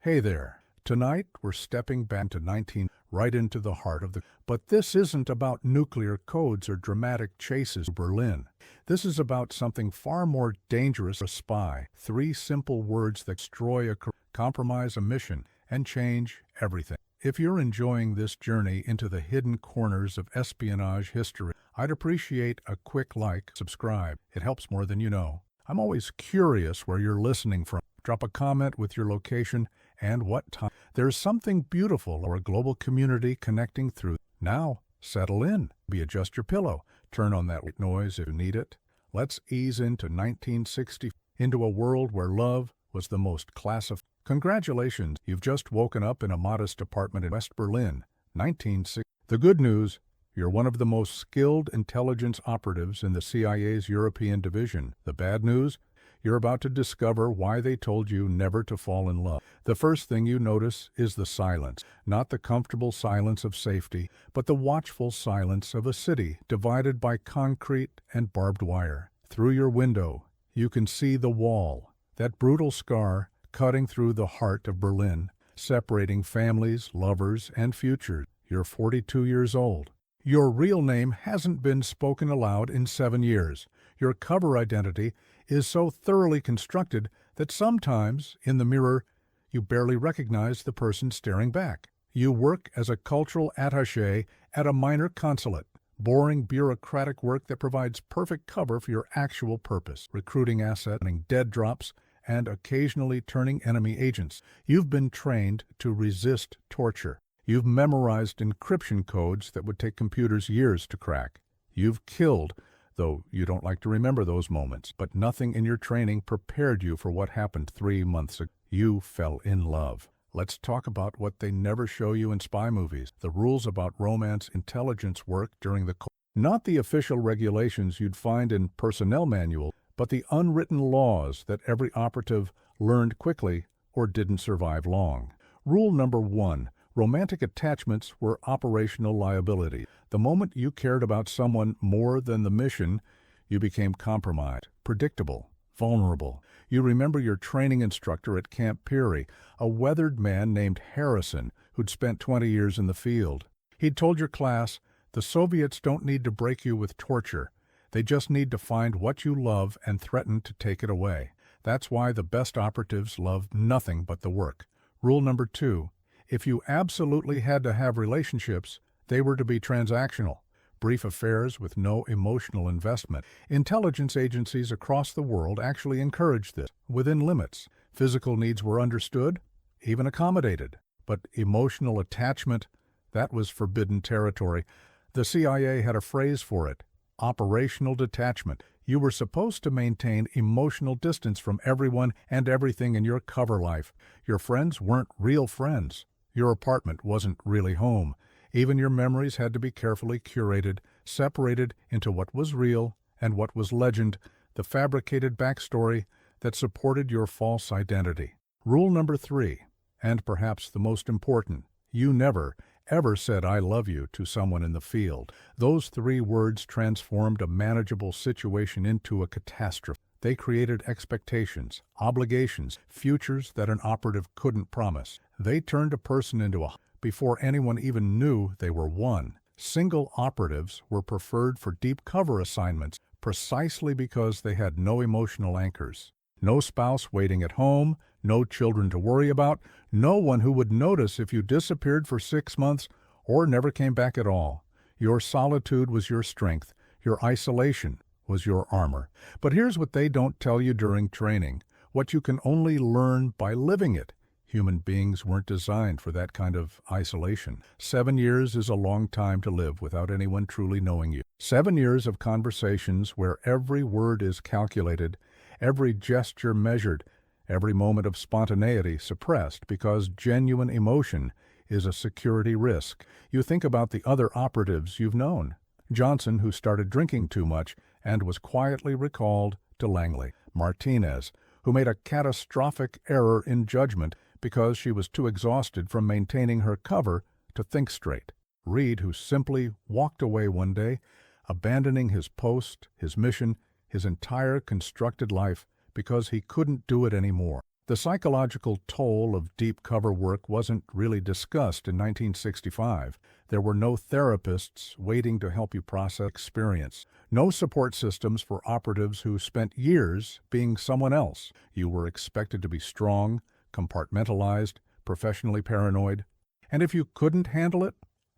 Hey there. Tonight we're stepping back to 19 right into the heart of the. But this isn't about nuclear codes or dramatic chases to Berlin. This is about something far more dangerous: a spy. Three simple words that destroy a compromise a mission and change everything. If you're enjoying this journey into the hidden corners of espionage history, I'd appreciate a quick like, subscribe. It helps more than you know. I'm always curious where you're listening from. Drop a comment with your location and what time. There's something beautiful or a global community connecting through. Now, settle in. Adjust your pillow. Turn on that white noise if you need it. Let's ease into 1960, into a world where love was the most classified. Congratulations, you've just woken up in a modest apartment in West Berlin, 1960. The good news, you're one of the most skilled intelligence operatives in the CIA's European division. The bad news, you're about to discover why they told you never to fall in love. The first thing you notice is the silence. Not the comfortable silence of safety, but the watchful silence of a city divided by concrete and barbed wire. Through your window, you can see the wall, that brutal scar cutting through the heart of Berlin, separating families, lovers, and futures. You're 42 years old. Your real name hasn't been spoken aloud in 7 years. Your cover identity is so thoroughly constructed that sometimes, in the mirror, you barely recognize the person staring back. You work as a cultural attaché at a minor consulate, boring bureaucratic work that provides perfect cover for your actual purpose, recruiting assets, dead drops, and occasionally turning enemy agents. You've been trained to resist torture. You've memorized encryption codes that would take computers years to crack. You've killed, though you don't like to remember those moments, but nothing in your training prepared you for what happened 3 months ago. You fell in love. Let's talk about what they never show you in spy movies, the rules about romance intelligence work during the not the official regulations you'd find in personnel manuals, but the unwritten laws that every operative learned quickly or didn't survive long. Rule number 1. Romantic attachments were operational liability. The moment you cared about someone more than the mission, you became compromised, predictable, vulnerable. You remember your training instructor at Camp Peary, a weathered man named Harrison who'd spent 20 years in the field. He'd told your class, the Soviets don't need to break you with torture. They just need to find what you love and threaten to take it away. That's why the best operatives love nothing but the work. Rule number 2. If you absolutely had to have relationships, they were to be transactional, brief affairs with no emotional investment. Intelligence agencies across the world actually encouraged this, within limits. Physical needs were understood, even accommodated. But emotional attachment, that was forbidden territory. The CIA had a phrase for it: operational detachment. You were supposed to maintain emotional distance from everyone and everything in your cover life. Your friends weren't real friends. Your apartment wasn't really home. Even your memories had to be carefully curated, separated into what was real and what was legend, the fabricated backstory that supported your false identity. Rule number 3, and perhaps the most important, you never, ever said "I love you" to someone in the field. Those 3 words transformed a manageable situation into a catastrophe. They created expectations, obligations, futures that an operative couldn't promise. They turned a person into a before anyone even knew they were one. Single operatives were preferred for deep cover assignments precisely because they had no emotional anchors. No spouse waiting at home, no children to worry about, no one who would notice if you disappeared for 6 months or never came back at all. Your solitude was your strength. Your isolation was your armor. But here's what they don't tell you during training, what you can only learn by living it. Human beings weren't designed for that kind of isolation. 7 years is a long time to live without anyone truly knowing you. 7 years of conversations where every word is calculated, every gesture measured, every moment of spontaneity suppressed because genuine emotion is a security risk. You think about the other operatives you've known. Johnson, who started drinking too much and was quietly recalled to Langley. Martinez, who made a catastrophic error in judgment because she was too exhausted from maintaining her cover to think straight. Reed, who simply walked away one day, abandoning his post, his mission, his entire constructed life because he couldn't do it anymore. The psychological toll of deep cover work wasn't really discussed in 1965. There were no therapists waiting to help you process experience, no support systems for operatives who spent years being someone else. You were expected to be strong, compartmentalized, professionally paranoid, and if you couldn't handle it,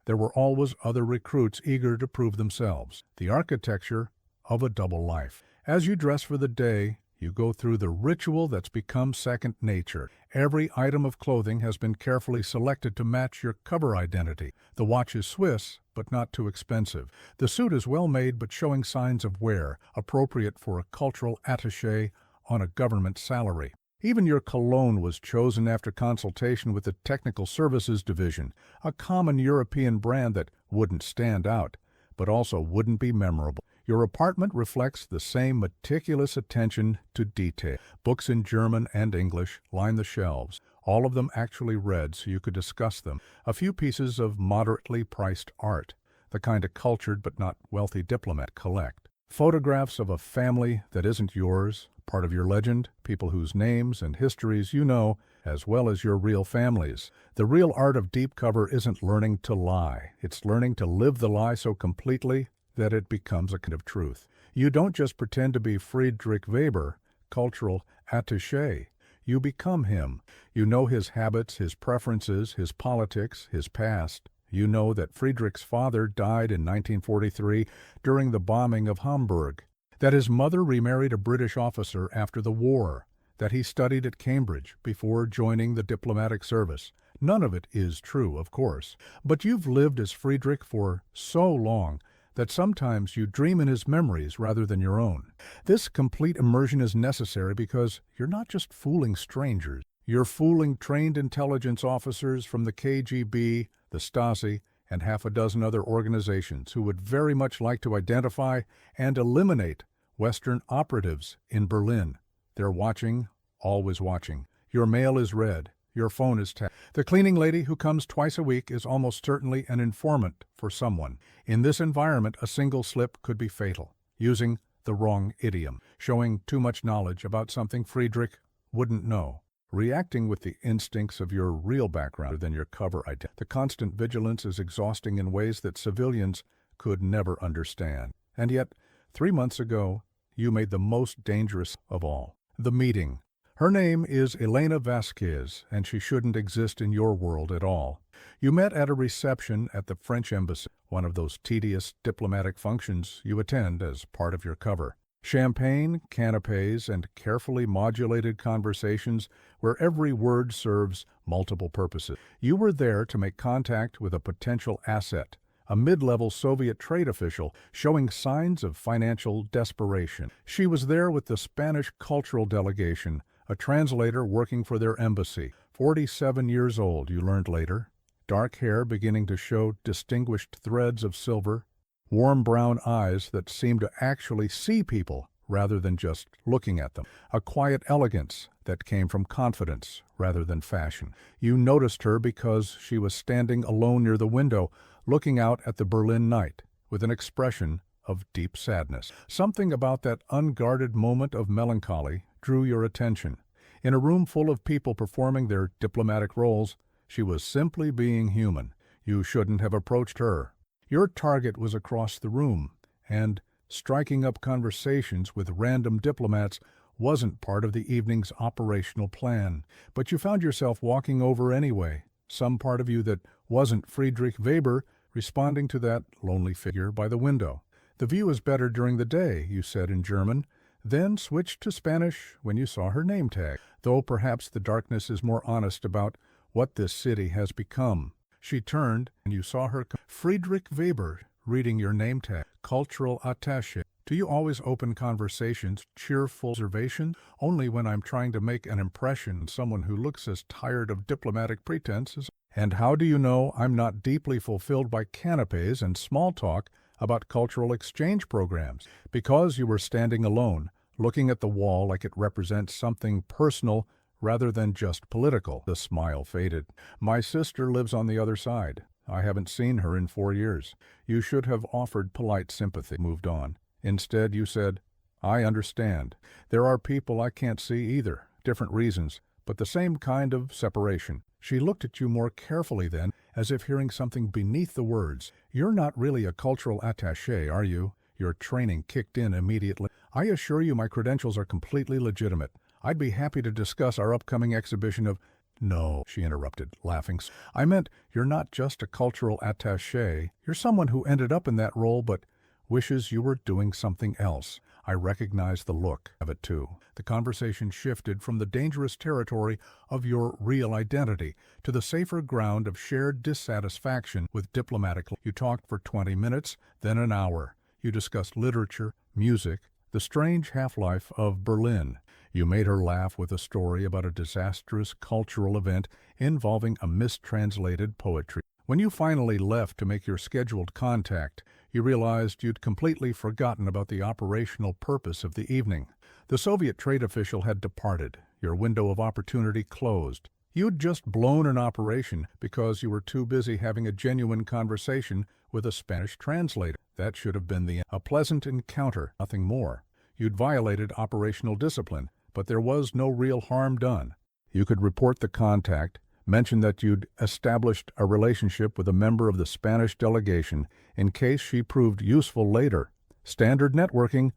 there were always other recruits eager to prove themselves. The architecture of a double life. As you dress for the day, you go through the ritual that's become second nature. Every item of clothing has been carefully selected to match your cover identity. The watch is Swiss, but not too expensive. The suit is well made but showing signs of wear, appropriate for a cultural attaché on a government salary. Even your cologne was chosen after consultation with the Technical Services Division, a common European brand that wouldn't stand out, but also wouldn't be memorable. Your apartment reflects the same meticulous attention to detail. Books in German and English line the shelves, all of them actually read so you could discuss them. A few pieces of moderately priced art, the kind a cultured but not wealthy diplomat collect. Photographs of a family that isn't yours, part of your legend, people whose names and histories you know, as well as your real families. The real art of deep cover isn't learning to lie. It's learning to live the lie so completely that it becomes a kind of truth. You don't just pretend to be Friedrich Weber, cultural attaché. You become him. You know his habits, his preferences, his politics, his past. You know that Friedrich's father died in 1943 during the bombing of Hamburg, that his mother remarried a British officer after the war, that he studied at Cambridge before joining the diplomatic service. None of it is true, of course, but you've lived as Friedrich for so long that sometimes you dream in his memories rather than your own. This complete immersion is necessary because you're not just fooling strangers. You're fooling trained intelligence officers from the KGB, the Stasi, and half a dozen other organizations who would very much like to identify and eliminate Western operatives in Berlin. They're watching, always watching. Your mail is read. Your phone is tapped. The cleaning lady who comes twice a week is almost certainly an informant for someone. In this environment, a single slip could be fatal, using the wrong idiom, showing too much knowledge about something Friedrich wouldn't know, reacting with the instincts of your real background rather than your cover identity. The constant vigilance is exhausting in ways that civilians could never understand. And yet, 3 months ago, you made the most dangerous of all, the meeting. Her name is Elena Vasquez, and she shouldn't exist in your world at all. You met at a reception at the French embassy, one of those tedious diplomatic functions you attend as part of your cover. Champagne, canapes, and carefully modulated conversations where every word serves multiple purposes. You were there to make contact with a potential asset, a mid-level Soviet trade official showing signs of financial desperation. She was there with the Spanish cultural delegation, a translator working for their embassy. 47 years old, you learned later. Dark hair beginning to show distinguished threads of silver. Warm brown eyes that seemed to actually see people rather than just looking at them. A quiet elegance that came from confidence rather than fashion. You noticed her because she was standing alone near the window, looking out at the Berlin night with an expression of deep sadness. Something about that unguarded moment of melancholy drew your attention. In a room full of people performing their diplomatic roles, she was simply being human. You shouldn't have approached her. Your target was across the room, and striking up conversations with random diplomats wasn't part of the evening's operational plan. But you found yourself walking over anyway, some part of you that wasn't Friedrich Weber responding to that lonely figure by the window. The view is better during the day, you said in German, then switched to Spanish when you saw her name tag, though perhaps the darkness is more honest about what this city has become. She turned, and you saw her Friedrich Weber reading your name tag, cultural attaché. Do you always open conversations, cheerful observation? Only when I'm trying to make an impression on someone who looks as tired of diplomatic pretenses. And how do you know I'm not deeply fulfilled by canapes and small talk about cultural exchange programs? Because you were standing alone, looking at the wall like it represents something personal rather than just political. The smile faded. My sister lives on the other side. I haven't seen her in 4 years. You should have offered polite sympathy. Moved on. Instead, you said, I understand. There are people I can't see either, different reasons, but the same kind of separation. She looked at you more carefully then, as if hearing something beneath the words. "You're not really a cultural attaché, are you?" Your training kicked in immediately. "I assure you my credentials are completely legitimate. I'd be happy to discuss our upcoming exhibition of—" "No," she interrupted, laughing. "I meant you're not just a cultural attaché. You're someone who ended up in that role but wishes you were doing something else." I recognized the look of it too. The conversation shifted from the dangerous territory of your real identity to the safer ground of shared dissatisfaction with diplomatic. You talked for 20 minutes, then an hour. You discussed literature, music, the strange half-life of Berlin. You made her laugh with a story about a disastrous cultural event involving a mistranslated poetry. When you finally left to make your scheduled contact, you realized you'd completely forgotten about the operational purpose of the evening. The Soviet trade official had departed. Your window of opportunity closed. You'd just blown an operation because you were too busy having a genuine conversation with a Spanish translator. That should have been a pleasant encounter, nothing more. You'd violated operational discipline, but there was no real harm done. You could report the contact, mention that you'd established a relationship with a member of the Spanish delegation in case she proved useful later. Standard networking,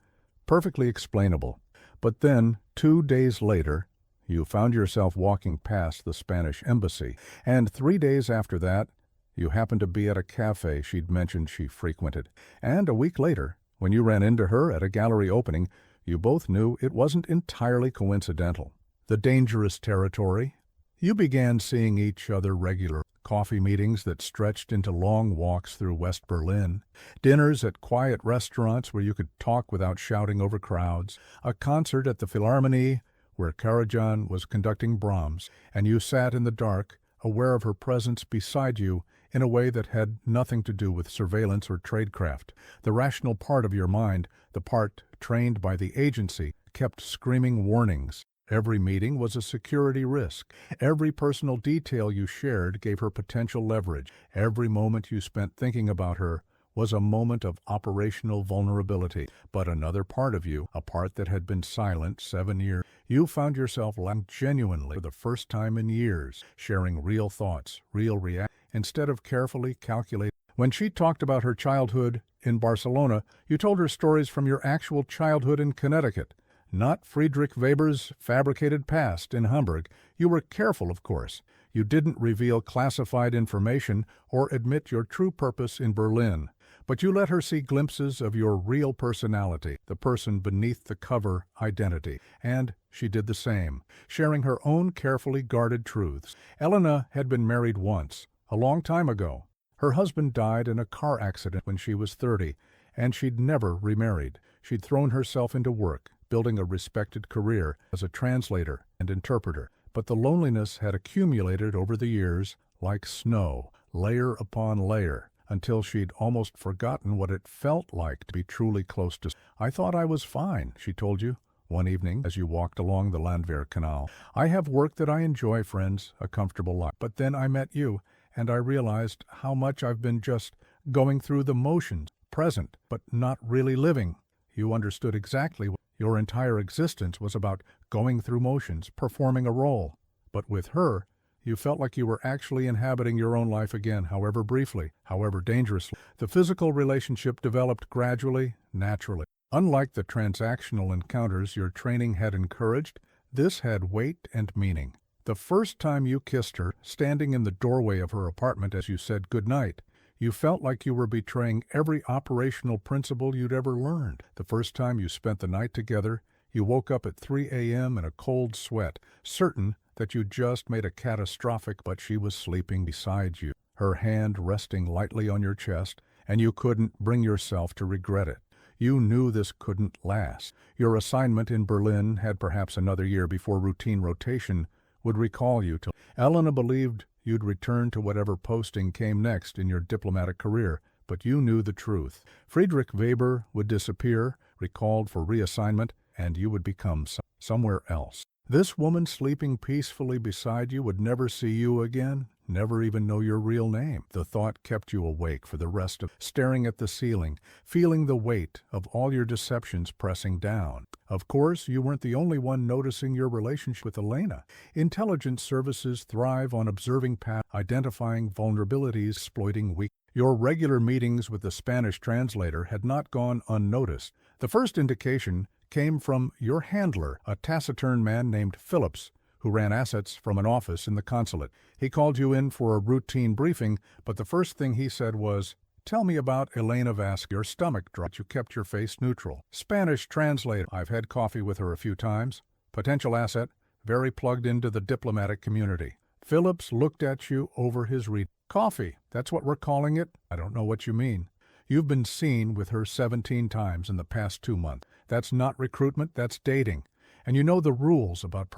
perfectly explainable. But then, 2 days later, you found yourself walking past the Spanish embassy, and 3 days after that, you happened to be at a cafe she'd mentioned she frequented. And a week later, when you ran into her at a gallery opening, you both knew it wasn't entirely coincidental. The dangerous territory. You began seeing each other regularly. Coffee meetings that stretched into long walks through West Berlin, dinners at quiet restaurants where you could talk without shouting over crowds, a concert at the Philharmonie where Karajan was conducting Brahms, and you sat in the dark, aware of her presence beside you in a way that had nothing to do with surveillance or tradecraft. The rational part of your mind, the part trained by the agency, kept screaming warnings. Every meeting was a security risk. Every personal detail you shared gave her potential leverage. Every moment you spent thinking about her was a moment of operational vulnerability. But another part of you, a part that had been silent 7 years, you found yourself laughing genuinely for the first time in years, sharing real thoughts, real reactions, instead of carefully calculating. When she talked about her childhood in Barcelona, you told her stories from your actual childhood in Connecticut. Not Friedrich Weber's fabricated past in Hamburg. You were careful, of course. You didn't reveal classified information or admit your true purpose in Berlin. But you let her see glimpses of your real personality, the person beneath the cover identity. And she did the same, sharing her own carefully guarded truths. Elena had been married once, a long time ago. Her husband died in a car accident when she was 30, and she'd never remarried. She'd thrown herself into work, building a respected career as a translator and interpreter. But the loneliness had accumulated over the years like snow, layer upon layer, until she'd almost forgotten what it felt like to be truly close to. "I thought I was fine," she told you one evening as you walked along the Landwehr Canal. "I have work that I enjoy, friends, a comfortable life. But then I met you, and I realized how much I've been just going through the motions, present, but not really living." You understood exactly what your entire existence was about, going through motions, performing a role. But with her, you felt like you were actually inhabiting your own life again, however briefly, however dangerously. The physical relationship developed gradually, naturally. Unlike the transactional encounters your training had encouraged, this had weight and meaning. The first time you kissed her, standing in the doorway of her apartment as you said goodnight, you felt like you were betraying every operational principle you'd ever learned. The first time you spent the night together, you woke up at 3 a.m. in a cold sweat, certain that you just made a catastrophic, but she was sleeping beside you, her hand resting lightly on your chest, and you couldn't bring yourself to regret it. You knew this couldn't last. Your assignment in Berlin had perhaps another year before routine rotation would recall you to. Elena believed you'd return to whatever posting came next in your diplomatic career, but you knew the truth. Friedrich Weber would disappear, recalled for reassignment, and you would become somewhere else. This woman sleeping peacefully beside you would never see you again? never even know your real name. The thought kept you awake for the rest of staring at the ceiling, feeling the weight of all your deceptions pressing down. Of course, you weren't the only one noticing your relationship with Elena. Intelligence services thrive on observing patterns, identifying vulnerabilities, exploiting weaknesses. Your regular meetings with the Spanish translator had not gone unnoticed. The first indication came from your handler, a taciturn man named Phillips, who ran assets from an office in the consulate. He called you in for a routine briefing, but the first thing he said was, "Tell me about Elena Vasquez." Your stomach dropped. You kept your face neutral. Spanish translator. I've had coffee with her a few times. Potential asset, very plugged into the diplomatic community. Phillips looked at you over his read. Coffee, that's what we're calling it? I don't know what you mean. You've been seen with her 17 times in the past 2 months. That's not recruitment, that's dating. And you know the rules about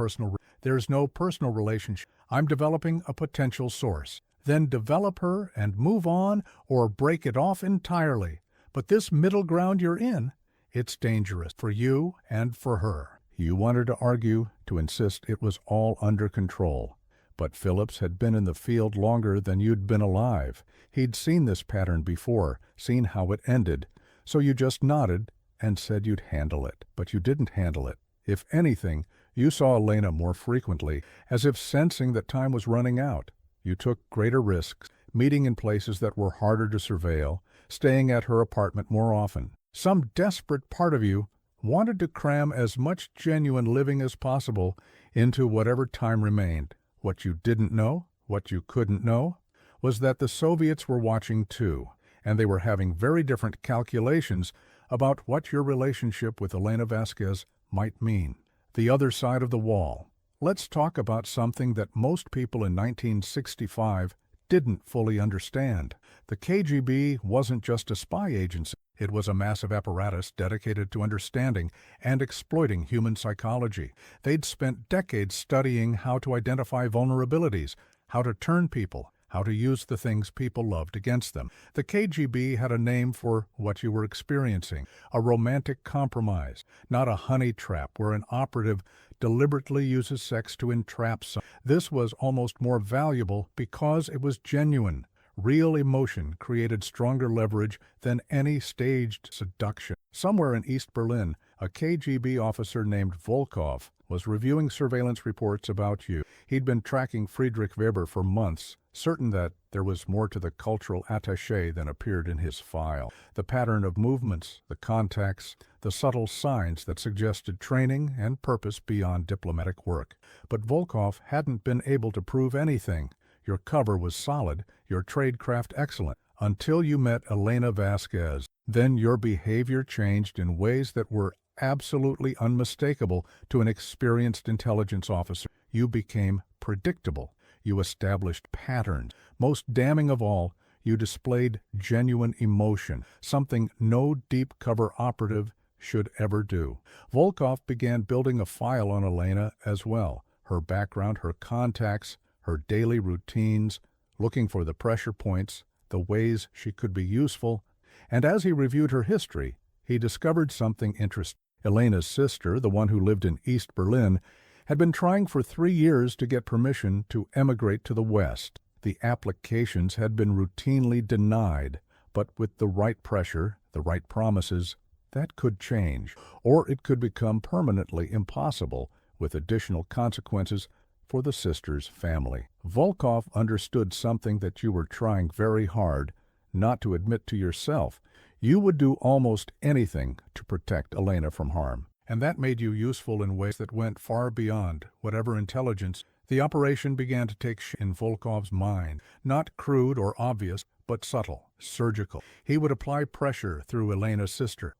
there's no personal relationship. I'm developing a potential source. Then develop her and move on or break it off entirely. But this middle ground you're in, it's dangerous for you and for her. You wanted to argue, to insist it was all under control. But Phillips had been in the field longer than you'd been alive. He'd seen this pattern before, seen how it ended. So you just nodded and said you'd handle it. But you didn't handle it. If anything, you saw Elena more frequently, as if sensing that time was running out. You took greater risks, meeting in places that were harder to surveil, staying at her apartment more often. Some desperate part of you wanted to cram as much genuine living as possible into whatever time remained. What you didn't know, what you couldn't know, was that the Soviets were watching too, and they were having very different calculations about what your relationship with Elena Vasquez might mean. The other side of the wall. Let's talk about something that most people in 1965 didn't fully understand. The KGB wasn't just a spy agency. It was a massive apparatus dedicated to understanding and exploiting human psychology. They'd spent decades studying how to identify vulnerabilities, how to turn people, how to use the things people loved against them. The KGB had a name for what you were experiencing, a romantic compromise, not a honey trap where an operative deliberately uses sex to entrap someone. This was almost more valuable because it was genuine. Real emotion created stronger leverage than any staged seduction. Somewhere in East Berlin, a KGB officer named Volkov was reviewing surveillance reports about you. He'd been tracking Friedrich Weber for months, certain that there was more to the cultural attaché than appeared in his file. The pattern of movements, the contacts, the subtle signs that suggested training and purpose beyond diplomatic work. But Volkov hadn't been able to prove anything. Your cover was solid, your tradecraft excellent, until you met Elena Vasquez. Then your behavior changed in ways that were absolutely unmistakable to an experienced intelligence officer. You became predictable. You established patterns. Most damning of all, you displayed genuine emotion, something no deep cover operative should ever do. Volkov began building a file on Elena as well. Her background, her contacts, her daily routines, looking for the pressure points, the ways she could be useful, and as he reviewed her history, he discovered something interesting. Elena's sister, the one who lived in East Berlin, had been trying for 3 years to get permission to emigrate to the West. The applications had been routinely denied, but with the right pressure, the right promises, that could change, or it could become permanently impossible with additional consequences for the sister's family. Volkov understood something that you were trying very hard not to admit to yourself. You would do almost anything to protect Elena from harm, and that made you useful in ways that went far beyond whatever intelligence. The operation began to take shape in Volkov's mind, not crude or obvious, but subtle, surgical. He would apply pressure through Elena's sister,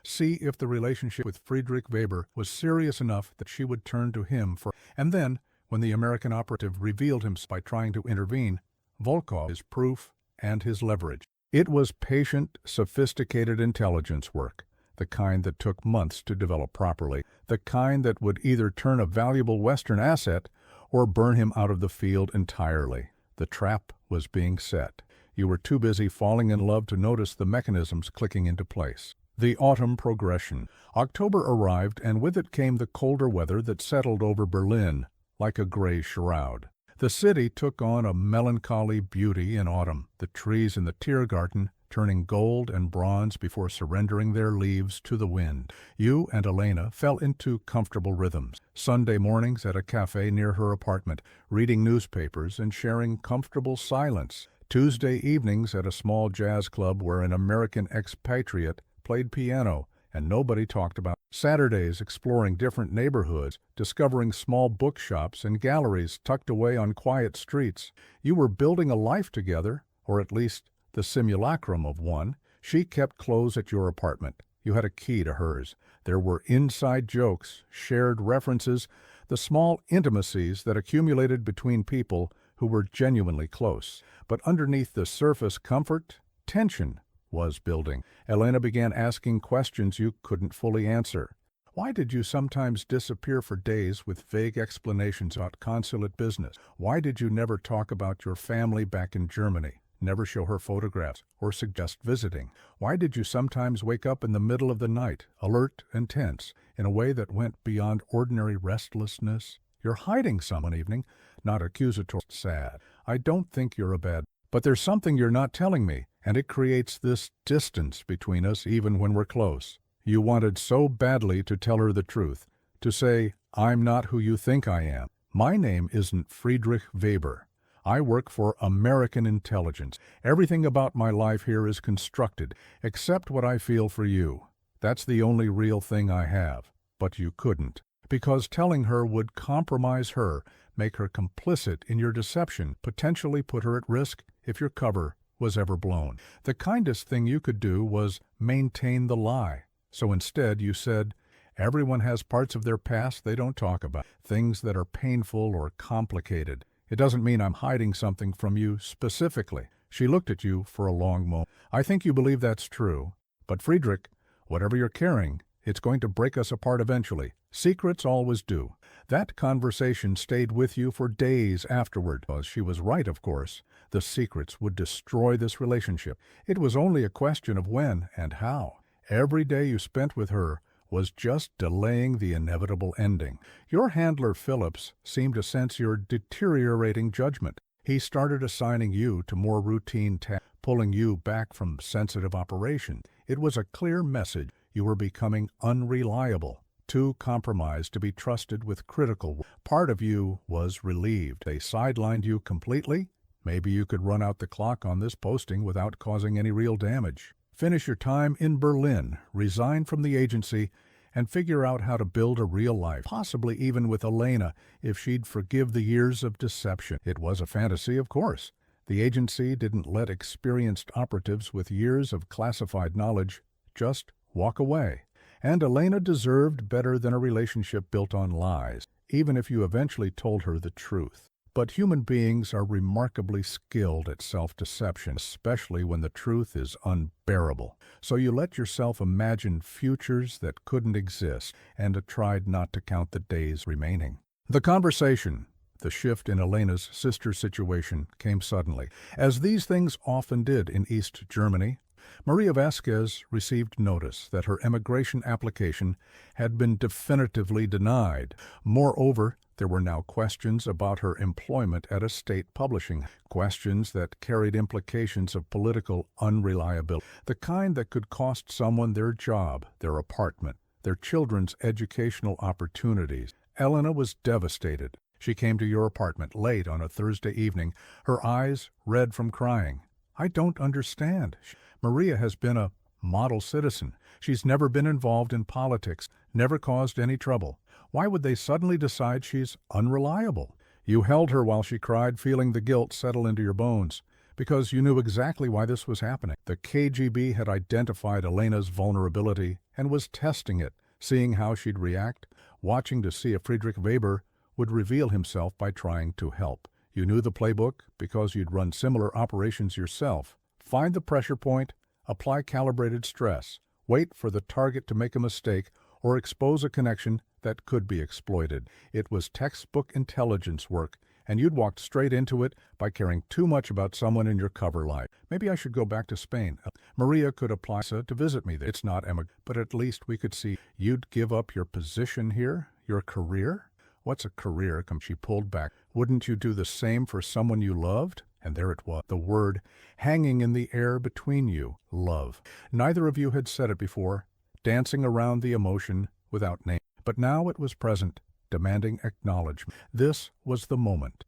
see if the relationship with Friedrich Weber was serious enough that she would turn to him for, and then, when the American operative revealed himself by trying to intervene, Volkov his proof and his leverage. It was patient, sophisticated intelligence work, the kind that took months to develop properly, the kind that would either turn a valuable Western asset or burn him out of the field entirely. The trap was being set. You were too busy falling in love to notice the mechanisms clicking into place. The autumn progression. October arrived, and with it came the colder weather that settled over Berlin like a gray shroud. The city took on a melancholy beauty in autumn, the trees in the Tiergarten turning gold and bronze before surrendering their leaves to the wind. You and Elena fell into comfortable rhythms. Sunday mornings at a cafe near her apartment, reading newspapers and sharing comfortable silence. Tuesday evenings at a small jazz club where an American expatriate played piano and nobody talked about. Saturdays exploring different neighborhoods, discovering small bookshops and galleries tucked away on quiet streets. You were building a life together, or at least the simulacrum of one. She kept clothes at your apartment. You had a key to hers. There were inside jokes, shared references, the small intimacies that accumulated between people who were genuinely close. But underneath the surface comfort, tension was building. Elena began asking questions you couldn't fully answer. Why did you sometimes disappear for days with vague explanations about consulate business? Why did you never talk about your family back in Germany? Never show her photographs or suggest visiting? Why did you sometimes wake up in the middle of the night, alert and tense, in a way that went beyond ordinary restlessness? You're hiding some one evening, not accusatory, sad. I don't think you're a bad, but there's something you're not telling me, and it creates this distance between us even when we're close. You wanted so badly to tell her the truth, to say, I'm not who you think I am. My name isn't Friedrich Weber. I work for American intelligence. Everything about my life here is constructed, except what I feel for you. That's the only real thing I have. But you couldn't, because telling her would compromise her, make her complicit in your deception, potentially put her at risk if your cover was ever blown. The kindest thing you could do was maintain the lie. So instead you said, everyone has parts of their past they don't talk about, things that are painful or complicated. It doesn't mean I'm hiding something from you specifically. She looked at you for a long moment. I think you believe that's true. But Friedrich, whatever you're carrying, it's going to break us apart eventually. Secrets always do. That conversation stayed with you for days afterward. She was right, of course. The secrets would destroy this relationship. It was only a question of when and how. Every day you spent with her was just delaying the inevitable ending. Your handler, Phillips, seemed to sense your deteriorating judgment. He started assigning you to more routine tasks, pulling you back from sensitive operations. It was a clear message. You were becoming unreliable, too compromised to be trusted with critical work. Part of you was relieved. They sidelined you completely. Maybe you could run out the clock on this posting without causing any real damage. Finish your time in Berlin, resign from the agency, and figure out how to build a real life, possibly even with Elena, if she'd forgive the years of deception. It was a fantasy, of course. The agency didn't let experienced operatives with years of classified knowledge just walk away. And Elena deserved better than a relationship built on lies, even if you eventually told her the truth. But human beings are remarkably skilled at self-deception, especially when the truth is unbearable. So you let yourself imagine futures that couldn't exist and tried not to count the days remaining. The conversation, the shift in Elena's sister situation, came suddenly, as these things often did in East Germany. Maria Vasquez received notice that her emigration application had been definitively denied. Moreover, there were now questions about her employment at a state publishing, questions that carried implications of political unreliability, the kind that could cost someone their job, their apartment, their children's educational opportunities. Elena was devastated. She came to your apartment late on a Thursday evening, her eyes red from crying. I don't understand. Maria has been a model citizen. She's never been involved in politics, never caused any trouble. Why would they suddenly decide she's unreliable? You held her while she cried, feeling the guilt settle into your bones, because you knew exactly why this was happening. The KGB had identified Elena's vulnerability and was testing it, seeing how she'd react, watching to see if Friedrich Weber would reveal himself by trying to help. You knew the playbook because you'd run similar operations yourself. Find the pressure point, apply calibrated stress, wait for the target to make a mistake or expose a connection that could be exploited. It was textbook intelligence work, and you'd walked straight into it by caring too much about someone in your cover life. Maybe I should go back to Spain. Maria could apply to visit me there. It's not Emma, but at least we could see. You'd give up your position here, your career? What's a career? She pulled back. Wouldn't you do the same for someone you loved? And there it was, the word hanging in the air between you, love. Neither of you had said it before, dancing around the emotion without name. But now it was present, demanding acknowledgement. This was the moment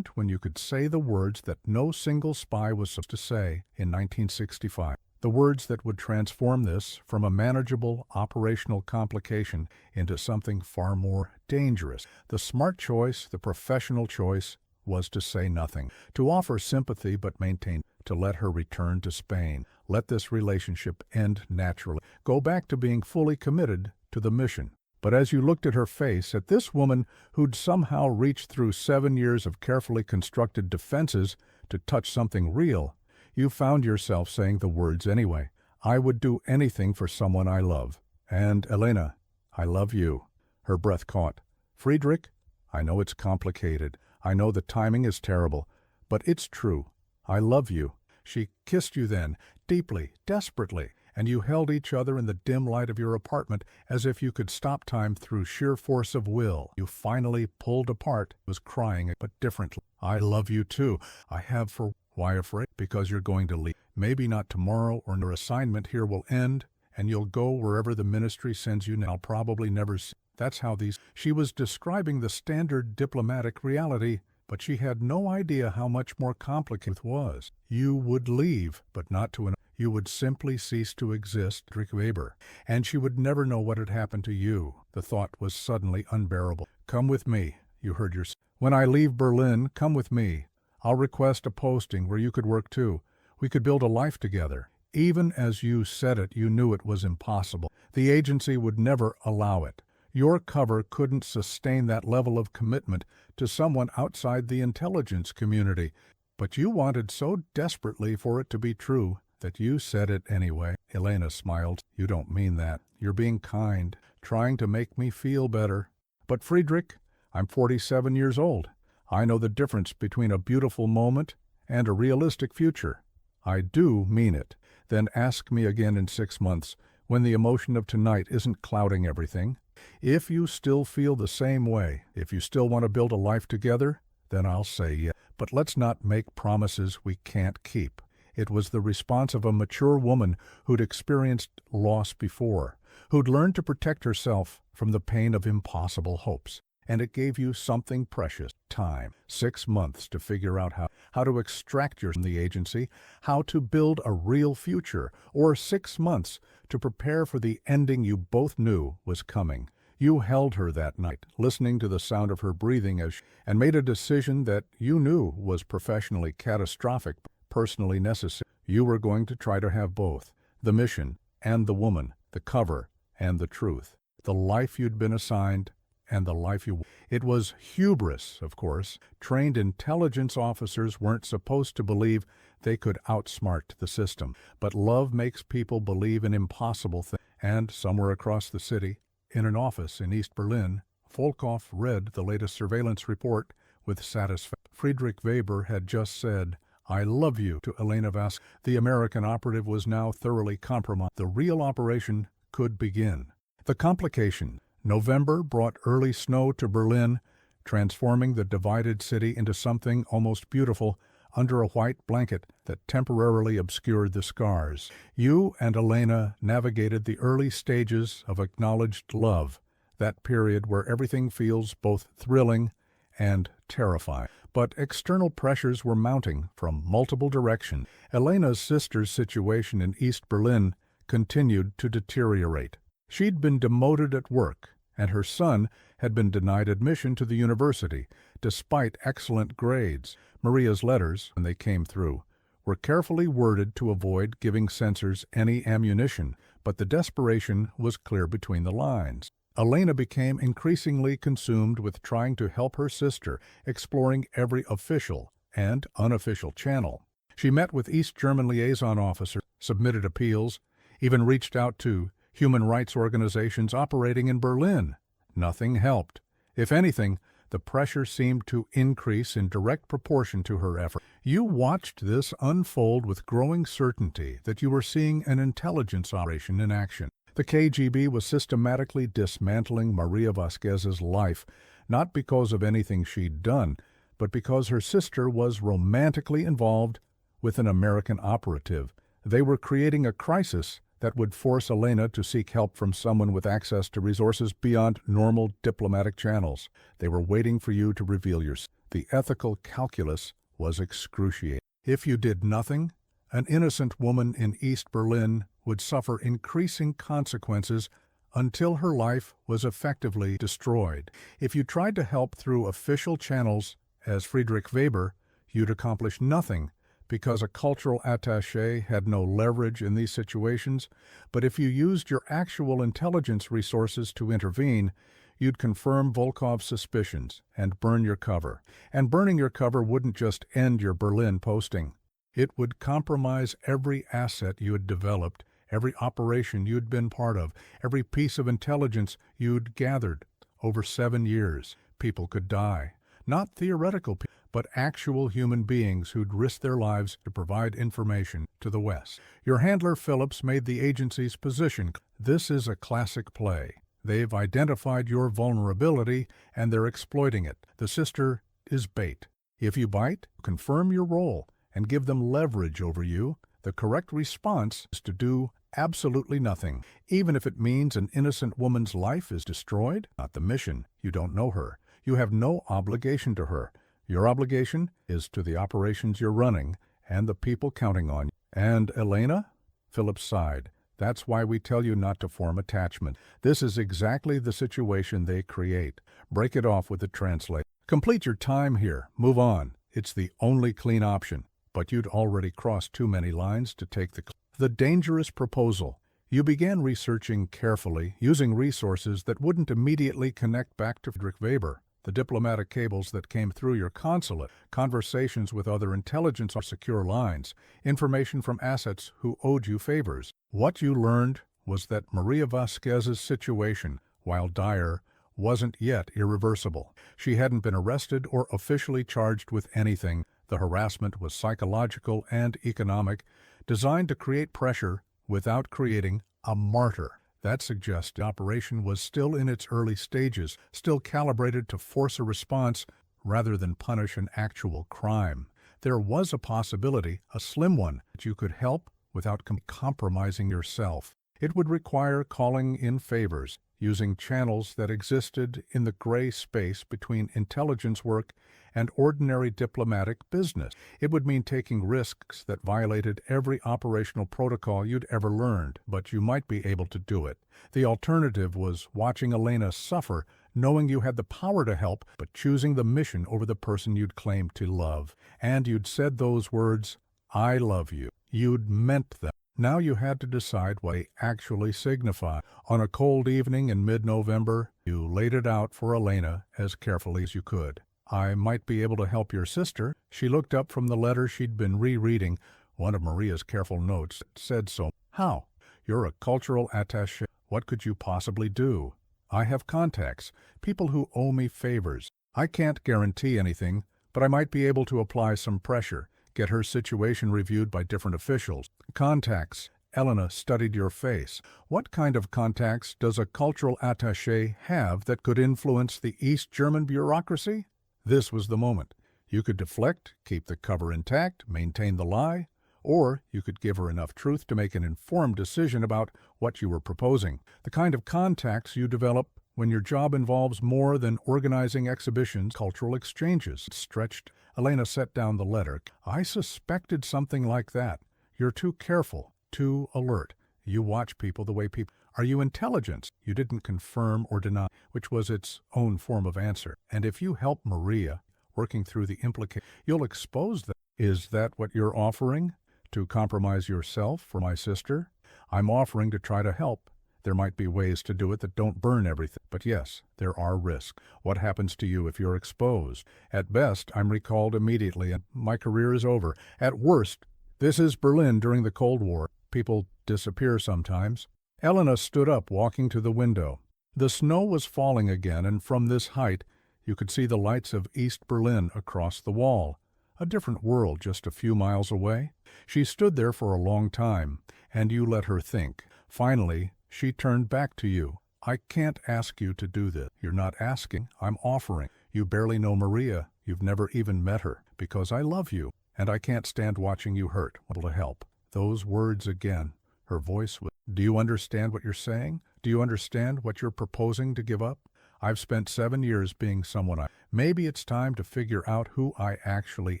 when you could say the words that no single spy was supposed to say in 1965. The words that would transform this from a manageable operational complication into something far more dangerous. The smart choice, the professional choice, was to say nothing, to offer sympathy but maintain, to let her return to Spain, let this relationship end naturally, go back to being fully committed to the mission. But as you looked at her face, at this woman who'd somehow reached through 7 years of carefully constructed defenses to touch something real, you found yourself saying the words anyway. I would do anything for someone I love. And, Elena, I love you. Her breath caught. Friedrich, I know it's complicated. I know the timing is terrible, but it's true. I love you. She kissed you then, deeply, desperately, and you held each other in the dim light of your apartment as if you could stop time through sheer force of will. You finally pulled apart, was crying, but differently. I love you too. I have for... Why afraid? Because you're going to leave. Maybe not tomorrow, or your assignment here will end, and you'll go wherever the ministry sends you. I'll probably never see. That's how these... She was describing the standard diplomatic reality, but she had no idea how much more complicated it was. You would leave, but not to an... You would simply cease to exist, Friedrich Weber, and she would never know what had happened to you. The thought was suddenly unbearable. Come with me, you heard yourself. When I leave Berlin, come with me. I'll request a posting where you could work too. We could build a life together. Even as you said it, you knew it was impossible. The agency would never allow it. Your cover couldn't sustain that level of commitment to someone outside the intelligence community. But you wanted so desperately for it to be true that you said it anyway. Elena smiled. You don't mean that. You're being kind, trying to make me feel better. But Friedrich, I'm 47 years old. I know the difference between a beautiful moment and a realistic future. I do mean it. Then ask me again in 6 months, when the emotion of tonight isn't clouding everything. If you still feel the same way, if you still want to build a life together, then I'll say yes. But let's not make promises we can't keep. It was the response of a mature woman who'd experienced loss before, who'd learned to protect herself from the pain of impossible hopes. And it gave you something precious, time, 6 months to figure out how to extract yourself from the agency, how to build a real future, or 6 months to prepare for the ending you both knew was coming. You held her that night, listening to the sound of her breathing and made a decision that you knew was professionally catastrophic, personally necessary. You were going to try to have both, the mission and the woman, the cover and the truth, the life you'd been assigned and the life you... It was hubris, of course. Trained intelligence officers weren't supposed to believe they could outsmart the system. But love makes people believe in impossible things. And somewhere across the city, in an office in East Berlin, Volkov read the latest surveillance report with satisfaction. Friedrich Weber had just said, I love you, to Elena Vas. The American operative was now thoroughly compromised. The real operation could begin. The complication. November brought early snow to Berlin, transforming the divided city into something almost beautiful under a white blanket that temporarily obscured the scars. You and Elena navigated the early stages of acknowledged love, that period where everything feels both thrilling and terrifying. But external pressures were mounting from multiple directions. Elena's sister's situation in East Berlin continued to deteriorate. She'd been demoted at work, and her son had been denied admission to the university, despite excellent grades. Maria's letters, when they came through, were carefully worded to avoid giving censors any ammunition, but the desperation was clear between the lines. Elena became increasingly consumed with trying to help her sister, exploring every official and unofficial channel. She met with East German liaison officers, submitted appeals, even reached out to human rights organizations operating in Berlin. Nothing helped. If anything, the pressure seemed to increase in direct proportion to her effort. You watched this unfold with growing certainty that you were seeing an intelligence operation in action. The KGB was systematically dismantling Maria Vasquez's life, not because of anything she'd done, but because her sister was romantically involved with an American operative. They were creating a crisis that would force Elena to seek help from someone with access to resources beyond normal diplomatic channels. They were waiting for you to reveal yourself. The ethical calculus was excruciating. If you did nothing, an innocent woman in East Berlin would suffer increasing consequences until her life was effectively destroyed. If you tried to help through official channels, as Friedrich Weber, you'd accomplish nothing because a cultural attaché had no leverage in these situations. But if you used your actual intelligence resources to intervene, you'd confirm Volkov's suspicions and burn your cover. And burning your cover wouldn't just end your Berlin posting. It would compromise every asset you had developed, every operation you'd been part of, every piece of intelligence you'd gathered over 7 years. People could die. Not theoretical people, but actual human beings who'd risked their lives to provide information to the West. Your handler Phillips made the agency's position. This is a classic play. They've identified your vulnerability and they're exploiting it. The sister is bait. If you bite, confirm your role and give them leverage over you. The correct response is to do absolutely nothing, even if it means an innocent woman's life is destroyed. Not the mission. You don't know her. You have no obligation to her. Your obligation is to the operations you're running and the people counting on you. And Elena? Phillips sighed. That's why we tell you not to form attachment. This is exactly the situation they create. Break it off with the translator. Complete your time here. Move on. It's the only clean option. But you'd already crossed too many lines to take the dangerous proposal. You began researching carefully, using resources that wouldn't immediately connect back to Friedrich Weber. The diplomatic cables that came through your consulate, conversations with other intelligence or secure lines, information from assets who owed you favors. What you learned was that Maria Vasquez's situation, while dire, wasn't yet irreversible. She hadn't been arrested or officially charged with anything. The harassment was psychological and economic, designed to create pressure without creating a martyr. That suggests the operation was still in its early stages, still calibrated to force a response rather than punish an actual crime. There was a possibility, a slim one, that you could help without compromising yourself. It would require calling in favors, using channels that existed in the gray space between intelligence work and ordinary diplomatic business. It would mean taking risks that violated every operational protocol you'd ever learned, but you might be able to do it. The alternative was watching Elena suffer, knowing you had the power to help, but choosing the mission over the person you'd claimed to love. And you'd said those words, "I love you." You'd meant them. Now you had to decide what they actually signify. On a cold evening in mid-November, you laid it out for Elena as carefully as you could. "I might be able to help your sister." She looked up from the letter she'd been rereading. One of Maria's careful notes said so. "How?" "You're a cultural attaché. What could you possibly do?" "I have contacts, people who owe me favors. I can't guarantee anything, but I might be able to apply some pressure, get her situation reviewed by different officials." "Contacts." Elena studied your face. "What kind of contacts does a cultural attaché have that could influence the East German bureaucracy?" This was the moment. You could deflect, keep the cover intact, maintain the lie, or you could give her enough truth to make an informed decision about what you were proposing. The kind of contacts you develop when your job involves more than organizing exhibitions, cultural exchanges. Stretched. Elena set down the letter. "I suspected something like that. You're too careful, too alert. You watch people the way people... Are you intelligence?" You didn't confirm or deny, which was its own form of answer. "And if you help Maria, working through the implication, you'll expose them." "Is that what you're offering? To compromise yourself for my sister?" "I'm offering to try to help. There might be ways to do it that don't burn everything. But yes, there are risks. What happens to you if you're exposed? At best, I'm recalled immediately and my career is over. At worst, this is Berlin during the Cold War. People disappear sometimes." Elena stood up, walking to the window. The snow was falling again, and from this height you could see the lights of East Berlin across the wall. A different world just a few miles away. She stood there for a long time, and you let her think. Finally, She turned back to you. I can't ask you to do this. You're not asking, I'm offering. You barely know Maria. You've never even met her. Because I love you, and I can't stand watching you hurt. Able to help. Those words again. Her voice was, do you understand what you're saying? Do you understand what you're proposing to give up? I've spent 7 years being someone Maybe it's time to figure out who I actually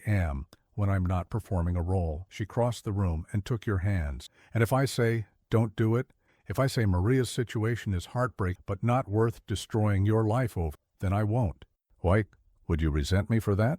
am when I'm not performing a role. She crossed the room and took your hands. And if I say, don't do it, if I say Maria's situation is heartbreak but not worth destroying your life over, then I won't. Why, would you resent me for that?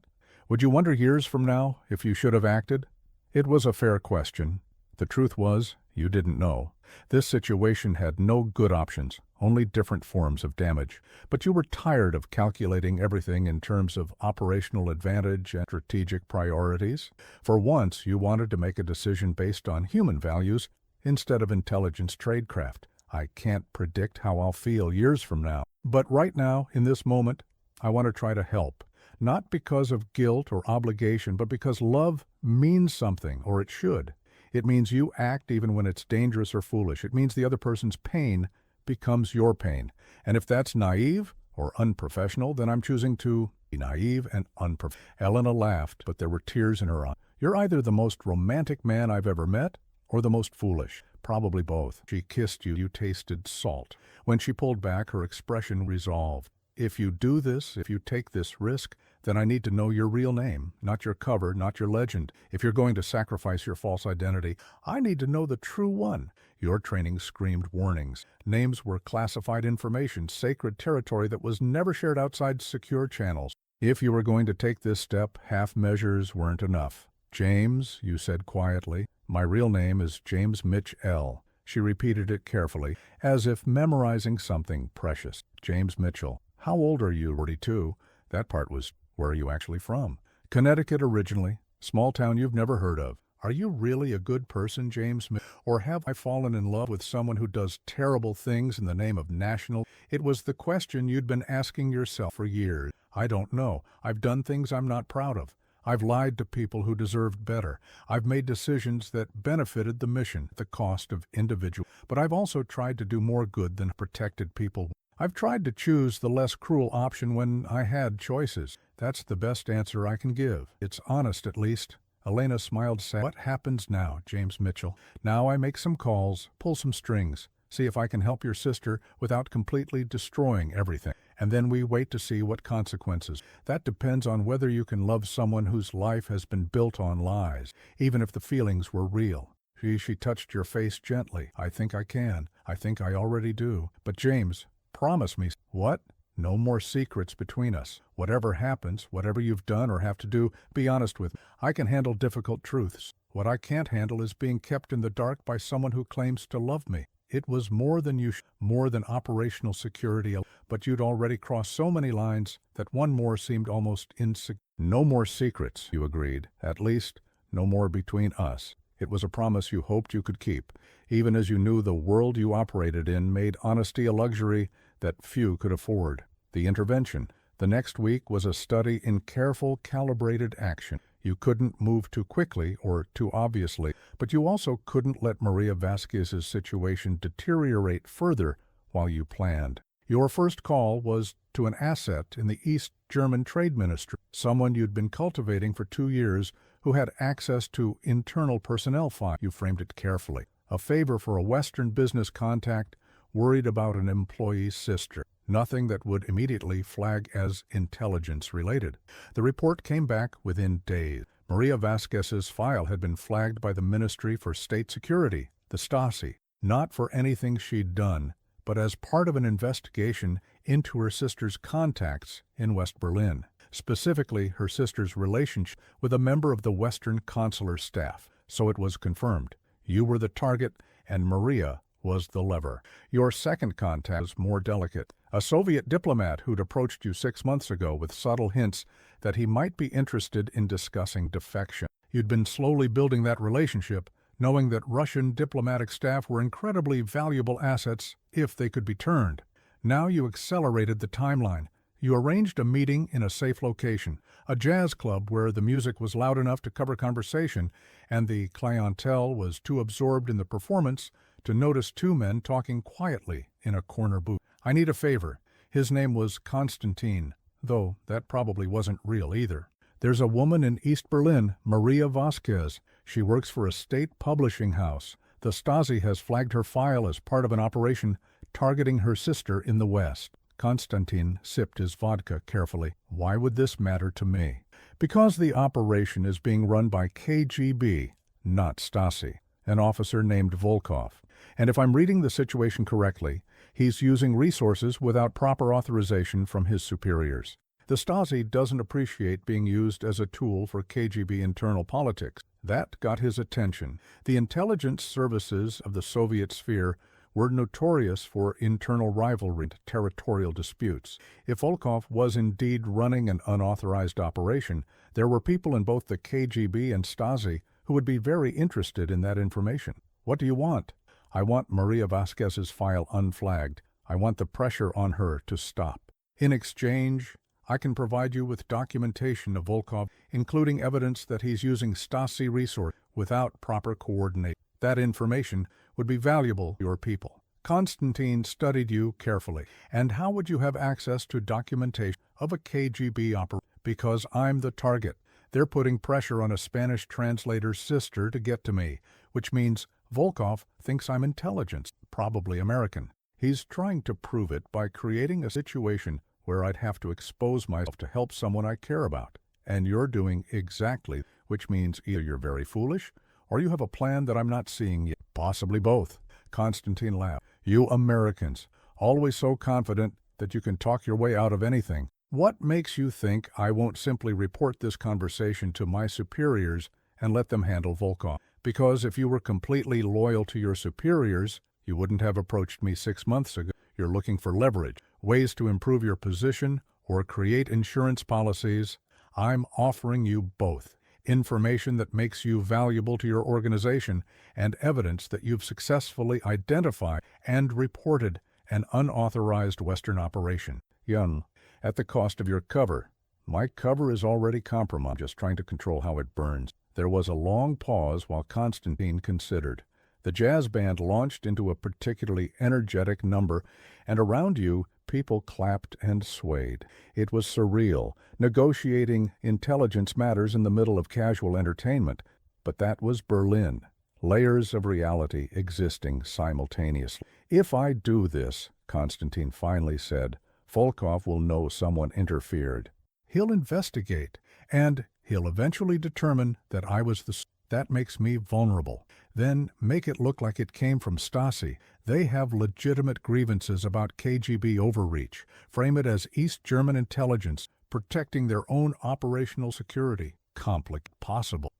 Would you wonder years from now if you should have acted? It was a fair question. The truth was, you didn't know. This situation had no good options, only different forms of damage. But you were tired of calculating everything in terms of operational advantage and strategic priorities. For once, you wanted to make a decision based on human values instead of intelligence tradecraft. I can't predict how I'll feel years from now. But right now, in this moment, I want to try to help. Not because of guilt or obligation, but because love means something, or it should. It means you act even when it's dangerous or foolish. It means the other person's pain becomes your pain. And if that's naive or unprofessional, then I'm choosing to be naive and unprofessional. Elena laughed, but there were tears in her eyes. You're either the most romantic man I've ever met or the most foolish. Probably both. She kissed you. You tasted salt. When she pulled back, her expression resolved. If you do this, if you take this risk, then I need to know your real name, not your cover, not your legend. If you're going to sacrifice your false identity, I need to know the true one. Your training screamed warnings. Names were classified information, sacred territory that was never shared outside secure channels. If you were going to take this step, half measures weren't enough. James, you said quietly, my real name is James Mitch L. She repeated it carefully, as if memorizing something precious. James Mitchell. How old are you? 42. That part was, where are you actually from? Connecticut originally. Small town you've never heard of. Are you really a good person, James? Or have I fallen in love with someone who does terrible things in the name of national? It was the question you'd been asking yourself for years. I don't know. I've done things I'm not proud of. I've lied to people who deserved better. I've made decisions that benefited the mission at the cost of individual. But I've also tried to do more good than protected people. I've tried to choose the less cruel option when I had choices. That's the best answer I can give. It's honest, at least. Elena smiled sad. What happens now, James Mitchell? Now I make some calls, pull some strings, see if I can help your sister without completely destroying everything. And then we wait to see what consequences. That depends on whether you can love someone whose life has been built on lies, even if the feelings were real. She touched your face gently. I think I can. I think I already do. But James, promise me. What? No more secrets between us. Whatever happens, whatever you've done or have to do, be honest with me. I can handle difficult truths. What I can't handle is being kept in the dark by someone who claims to love me. It was more than more than operational security, but you'd already crossed so many lines that one more seemed almost insignificant. No more secrets, you agreed. At least, no more between us. It was a promise you hoped you could keep, even as you knew the world you operated in made honesty a luxury that few could afford. The intervention, the next week, was a study in careful, calibrated action. You couldn't move too quickly or too obviously, but you also couldn't let Maria Vasquez's situation deteriorate further while you planned. Your first call was to an asset in the East German Trade Ministry, someone you'd been cultivating for 2 years who had access to internal personnel files. You framed it carefully. A favor for a Western business contact worried about an employee's sister. Nothing that would immediately flag as intelligence-related. The report came back within days. Maria Vasquez's file had been flagged by the Ministry for State Security, the Stasi, not for anything she'd done, but as part of an investigation into her sister's contacts in West Berlin, specifically her sister's relationship with a member of the Western consular staff. So it was confirmed. You were the target, and Maria was the lever. Your second contact was more delicate. A Soviet diplomat who'd approached you 6 months ago with subtle hints that he might be interested in discussing defection. You'd been slowly building that relationship, knowing that Russian diplomatic staff were incredibly valuable assets if they could be turned. Now you accelerated the timeline, You arranged a meeting in a safe location, a jazz club where the music was loud enough to cover conversation and the clientele was too absorbed in the performance to notice two men talking quietly in a corner booth. I need a favor. His name was Konstantin, though that probably wasn't real either. There's a woman in East Berlin, Maria Vasquez. She works for a state publishing house. The Stasi has flagged her file as part of an operation targeting her sister in the West. Konstantin sipped his vodka carefully. Why would this matter to me? Because the operation is being run by KGB, not Stasi, an officer named Volkov. And if I'm reading the situation correctly, he's using resources without proper authorization from his superiors. The Stasi doesn't appreciate being used as a tool for KGB internal politics. That got his attention. The intelligence services of the Soviet sphere were notorious for internal rivalry and territorial disputes. If Volkov was indeed running an unauthorized operation, there were people in both the KGB and Stasi who would be very interested in that information. What do you want? I want Maria Vasquez's file unflagged. I want the pressure on her to stop. In exchange, I can provide you with documentation of Volkov, including evidence that he's using Stasi resources without proper coordination. That information would be valuable to your people. Konstantin studied you carefully. And how would you have access to documentation of a KGB operation? Because I'm the target. They're putting pressure on a Spanish translator's sister to get to me, which means Volkov thinks I'm intelligent, probably American. He's trying to prove it by creating a situation where I'd have to expose myself to help someone I care about. And you're doing exactly, which means either you're very foolish or you have a plan that I'm not seeing yet. Possibly both. Konstantin laughed. You Americans, always so confident that you can talk your way out of anything. What makes you think I won't simply report this conversation to my superiors and let them handle Volkov? Because if you were completely loyal to your superiors, you wouldn't have approached me 6 months ago. You're looking for leverage, ways to improve your position, or create insurance policies. I'm offering you both. Information that makes you valuable to your organization, and evidence that you've successfully identified and reported an unauthorized Western operation. Young, at the cost of your cover. My cover is already compromised, just trying to control how it burns. There was a long pause while Konstantin considered. The jazz band launched into a particularly energetic number, and around you, people clapped and swayed. It was surreal, negotiating intelligence matters in the middle of casual entertainment. But that was Berlin. Layers of reality existing simultaneously. If I do this, Konstantin finally said, Volkov will know someone interfered. He'll investigate, and he'll eventually determine that I was the... That makes me vulnerable. Then make it look like it came from Stasi. They have legitimate grievances about KGB overreach. Frame it as East German intelligence protecting their own operational security. Possible.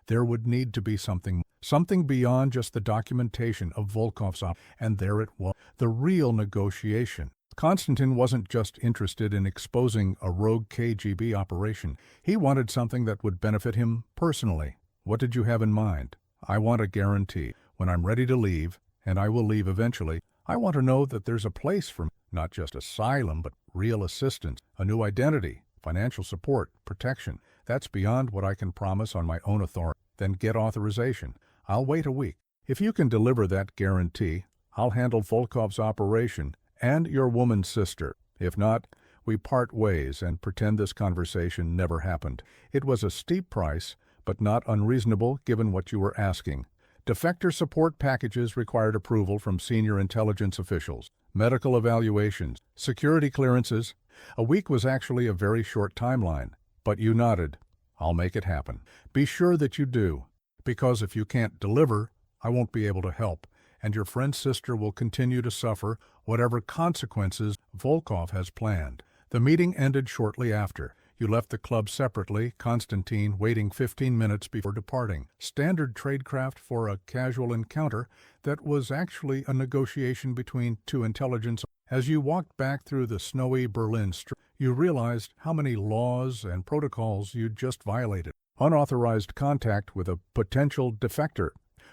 There would need to be something beyond just the documentation of Volkov's and there it was, the real negotiation. Konstantin wasn't just interested in exposing a rogue KGB operation. He wanted something that would benefit him personally. What did you have in mind? I want a guarantee. When I'm ready to leave, and I will leave eventually, I want to know that there's a place for me, not just asylum, but real assistance, a new identity, financial support, protection. That's beyond what I can promise on my own authority. Then get authorization. I'll wait a week. If you can deliver that guarantee, I'll handle Volkov's operation and your woman's sister. If not, we part ways and pretend this conversation never happened. It was a steep price, but not unreasonable given what you were asking. Defector support packages required approval from senior intelligence officials, medical evaluations, security clearances. A week was actually a very short timeline, but you nodded. I'll make it happen. Be sure that you do, because if you can't deliver, I won't be able to help, and your friend's sister will continue to suffer whatever consequences Volkov has planned. The meeting ended shortly after. You left the club separately, Konstantin waiting 15 minutes before departing. Standard tradecraft for a casual encounter that was actually a negotiation between two intelligence. As you walked back through the snowy Berlin street, you realized how many laws and protocols you'd just violated. Unauthorized contact with a potential defector,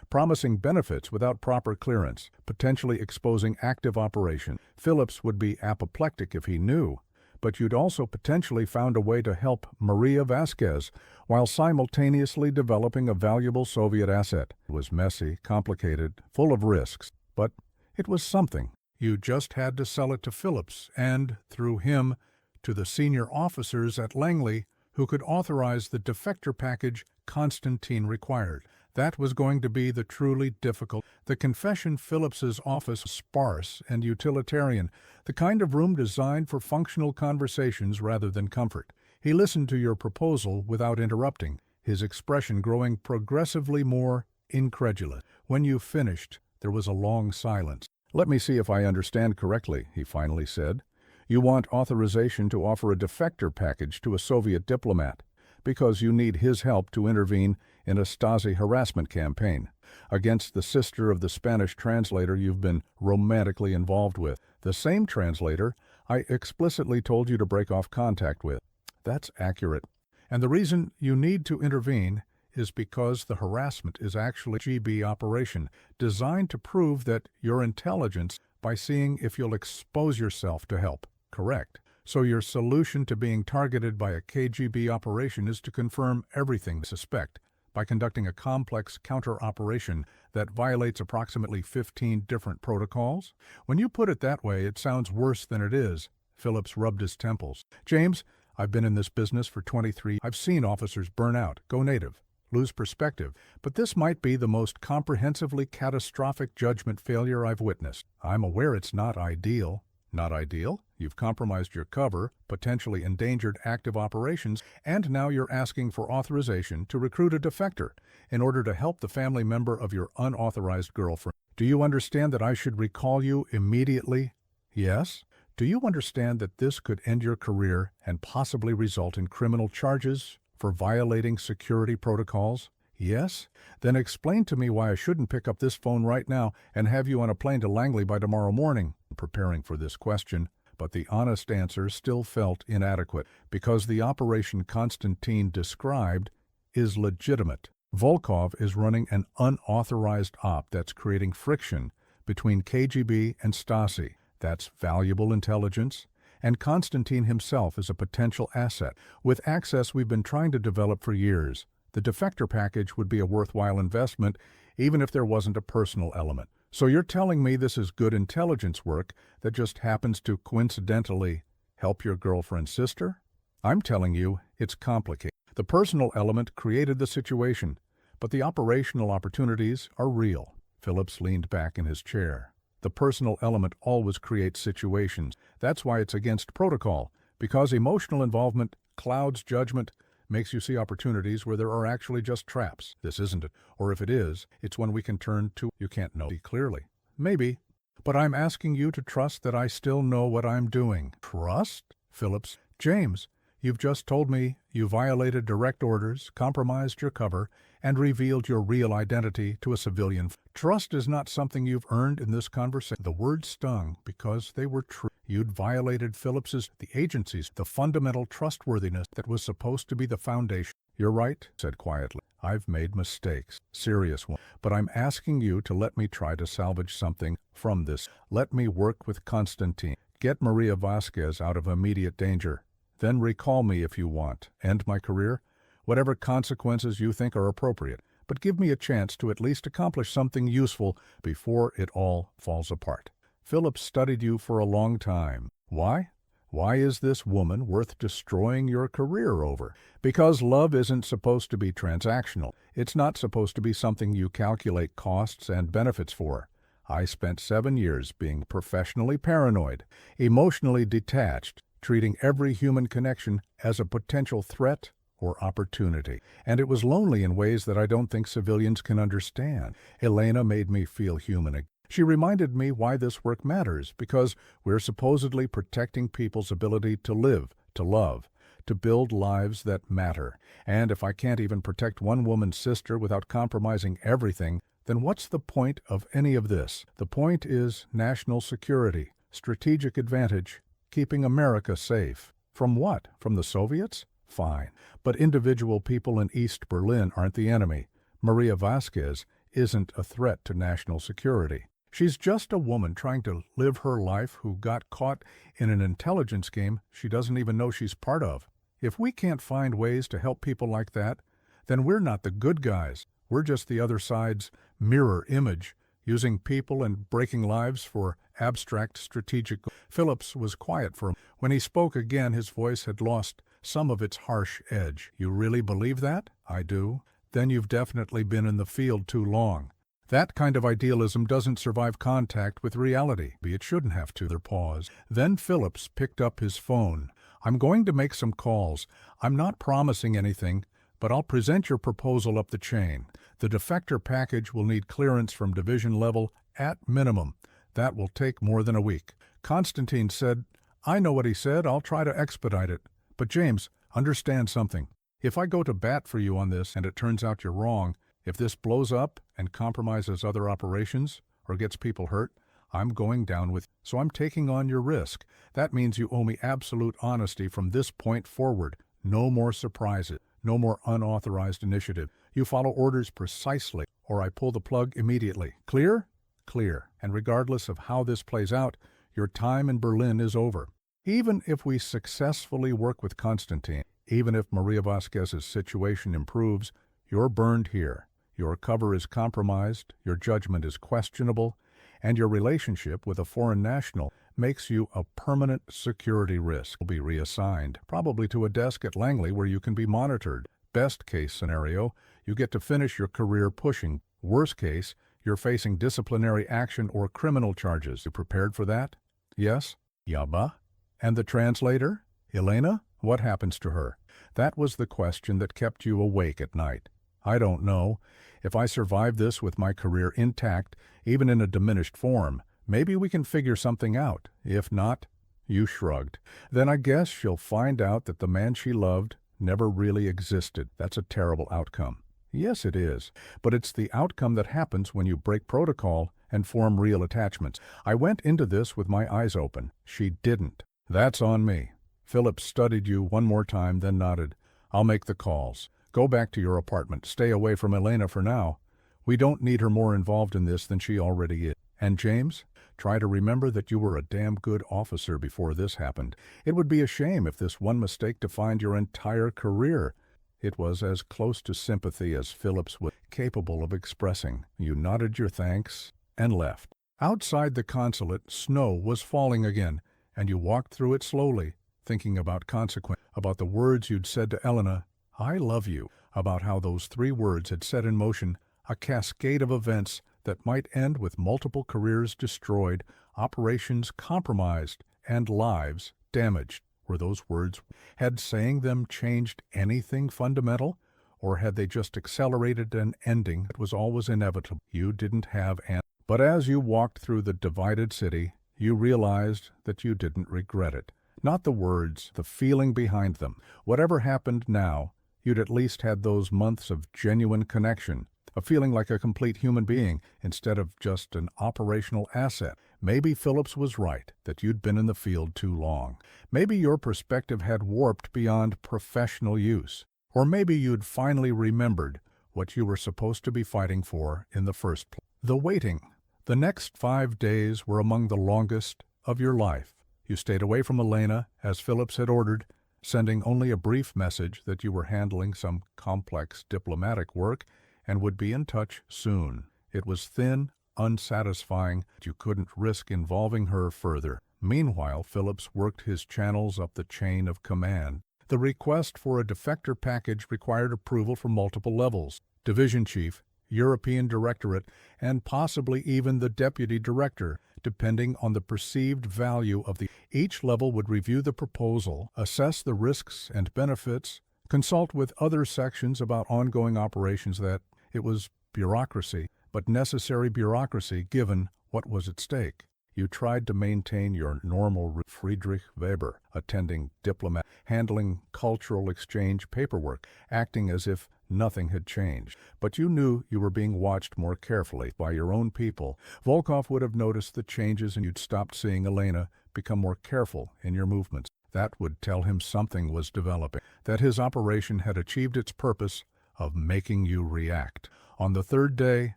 promising benefits without proper clearance, potentially exposing active operation. Phillips would be apoplectic if he knew. but you'd also potentially found a way to help Maria Vasquez while simultaneously developing a valuable Soviet asset. It was messy, complicated, full of risks, but it was something. You just had to sell it to Phillips and, through him, to the senior officers at Langley who could authorize the defector package Constantine required. That was going to be the truly difficult. The confession Phillips's office was sparse and utilitarian, the kind of room designed for functional conversations rather than comfort. He listened to your proposal without interrupting, his expression growing progressively more incredulous. When you finished, there was a long silence. "Let me see if I understand correctly," he finally said. "You want authorization to offer a defector package to a Soviet diplomat because you need his help to intervene in a Stasi harassment campaign against the sister of the Spanish translator you've been romantically involved with, the same translator I explicitly told you to break off contact with." "That's accurate. And the reason you need to intervene is because the harassment is actually a GB operation designed to prove that your intelligence by seeing if you'll expose yourself to help." "Correct. So your solution to being targeted by a KGB operation is to confirm everything they suspect by conducting a complex counter-operation that violates approximately 15 different protocols? When you put it that way, it sounds worse than it is." Phillips rubbed his temples. "James, I've been in this business for 23 years. I've seen officers burn out, go native, lose perspective, but this might be the most comprehensively catastrophic judgment failure I've witnessed. I'm aware it's not ideal." "Not ideal? You've compromised your cover, potentially endangered active operations, and now you're asking for authorization to recruit a defector in order to help the family member of your unauthorized girlfriend. Do you understand that I should recall you immediately?" "Yes." "Do you understand that this could end your career and possibly result in criminal charges for violating security protocols?" "Yes." "Then explain to me why I shouldn't pick up this phone right now and have you on a plane to Langley by tomorrow morning." Preparing for this question, but the honest answer still felt inadequate because the operation Constantine described is legitimate. Volkov is running an unauthorized op that's creating friction between KGB and Stasi. That's valuable intelligence, and Constantine himself is a potential asset with access we've been trying to develop for years. The defector package would be a worthwhile investment even if there wasn't a personal element. So you're telling me this is good intelligence work that just happens to coincidentally help your girlfriend's sister? I'm telling you, it's complicated. The personal element created the situation, but the operational opportunities are real. Phillips leaned back in his chair. The personal element always creates situations. That's why it's against protocol, because emotional involvement clouds judgment, makes you see opportunities where there are actually just traps. This isn't it. Or if it is, it's one we can turn to. You can't know clearly. Maybe. But I'm asking you to trust that I still know what I'm doing. Trust? Phillips. "James, you've just told me you violated direct orders, compromised your cover, and revealed your real identity to a civilian. Trust is not something you've earned in this conversation." The words stung because they were true. You'd violated Phillips's, the agency's, the fundamental trustworthiness that was supposed to be the foundation. "You're right," said quietly. "I've made mistakes, serious ones, but I'm asking you to let me try to salvage something from this. Let me work with Constantine, get Maria Vasquez out of immediate danger. Then recall me if you want, end my career, whatever consequences you think are appropriate, but give me a chance to at least accomplish something useful before it all falls apart. Phillips studied you for a long time. Why? Why is this woman worth destroying your career over? Because love isn't supposed to be transactional. It's not supposed to be something you calculate costs and benefits for. I spent 7 years being professionally paranoid, emotionally detached, treating every human connection as a potential threat or opportunity. And it was lonely in ways that I don't think civilians can understand. Elena made me feel human again. She reminded me why this work matters, because we're supposedly protecting people's ability to live, to love, to build lives that matter. And if I can't even protect one woman's sister without compromising everything, then what's the point of any of this? The point is national security, strategic advantage, keeping America safe. From what? From the Soviets? Fine. But individual people in East Berlin aren't the enemy. Maria Vasquez isn't a threat to national security. She's just a woman trying to live her life who got caught in an intelligence game she doesn't even know she's part of. If we can't find ways to help people like that, then we're not the good guys. We're just the other side's mirror image, using people and breaking lives for abstract strategic goals. Phillips was quiet for a moment. When he spoke again, his voice had lost some of its harsh edge. You really believe that? I do. Then you've definitely been in the field too long. That kind of idealism doesn't survive contact with reality. It shouldn't have to. There pause. Then Phillips picked up his phone. I'm going to make some calls. I'm not promising anything, but I'll present your proposal up the chain. The defector package will need clearance from division level at minimum. That will take more than a week. Constantine said, I know what he said. I'll try to expedite it. But James, understand something. If I go to bat for you on this and it turns out you're wrong, if this blows up and compromises other operations or gets people hurt, I'm going down with you. So I'm taking on your risk. That means you owe me absolute honesty from this point forward. No more surprises. No more unauthorized initiative. You follow orders precisely, or I pull the plug immediately. Clear? Clear. And regardless of how this plays out, your time in Berlin is over. Even if we successfully work with Constantine, even if Maria Vasquez's situation improves, you're burned here. Your cover is compromised, your judgment is questionable, and your relationship with a foreign national makes you a permanent security risk. You'll be reassigned, probably to a desk at Langley where you can be monitored. Best case scenario, you get to finish your career pushing. Worst case, you're facing disciplinary action or criminal charges. You prepared for that? Yes? Yaba? And the translator? Elena? What happens to her? That was the question that kept you awake at night. I don't know. If I survive this with my career intact, even in a diminished form, maybe we can figure something out. If not, you shrugged. Then I guess she'll find out that the man she loved never really existed. That's a terrible outcome. Yes, it is. But it's the outcome that happens when you break protocol and form real attachments. I went into this with my eyes open. She didn't. That's on me. Phillips studied you one more time, then nodded. I'll make the calls. Go back to your apartment. Stay away from Elena for now. We don't need her more involved in this than she already is. And James, try to remember that you were a damn good officer before this happened. It would be a shame if this one mistake defined your entire career. It was as close to sympathy as Phillips was capable of expressing. You nodded your thanks and left. Outside the consulate, snow was falling again, and you walked through it slowly, thinking about consequences, about the words you'd said to Elena, I love you, about how those 3 words had set in motion a cascade of events that might end with multiple careers destroyed, operations compromised, and lives damaged. Were those words? Had saying them changed anything fundamental, or had they just accelerated an ending that was always inevitable? You didn't have an. But as you walked through the divided city, you realized that you didn't regret it. Not the words, the feeling behind them. Whatever happened now, you'd at least had those months of genuine connection, a feeling like a complete human being instead of just an operational asset. Maybe Phillips was right, that you'd been in the field too long. Maybe your perspective had warped beyond professional use. Or maybe you'd finally remembered what you were supposed to be fighting for in the first place. The waiting. The next 5 days were among the longest of your life. You stayed away from Elena, as Phillips had ordered, sending only a brief message that you were handling some complex diplomatic work and would be in touch soon. It was thin, unsatisfying, but you couldn't risk involving her further. Meanwhile, Phillips worked his channels up the chain of command. The request for a defector package required approval from multiple levels: Division Chief, European Directorate, and possibly even the Deputy Director, depending on the perceived value of the. Each level would review the proposal, assess the risks and benefits, consult with other sections about ongoing operations. That it was bureaucracy, but necessary bureaucracy given what was at stake. You tried to maintain your normal Friedrich Weber, attending diplomat, handling cultural exchange paperwork, acting as if nothing had changed. But you knew you were being watched more carefully by your own people. Volkov would have noticed the changes and you'd stopped seeing Elena, become more careful in your movements. That would tell him something was developing, that his operation had achieved its purpose of making you react. On the 3rd day,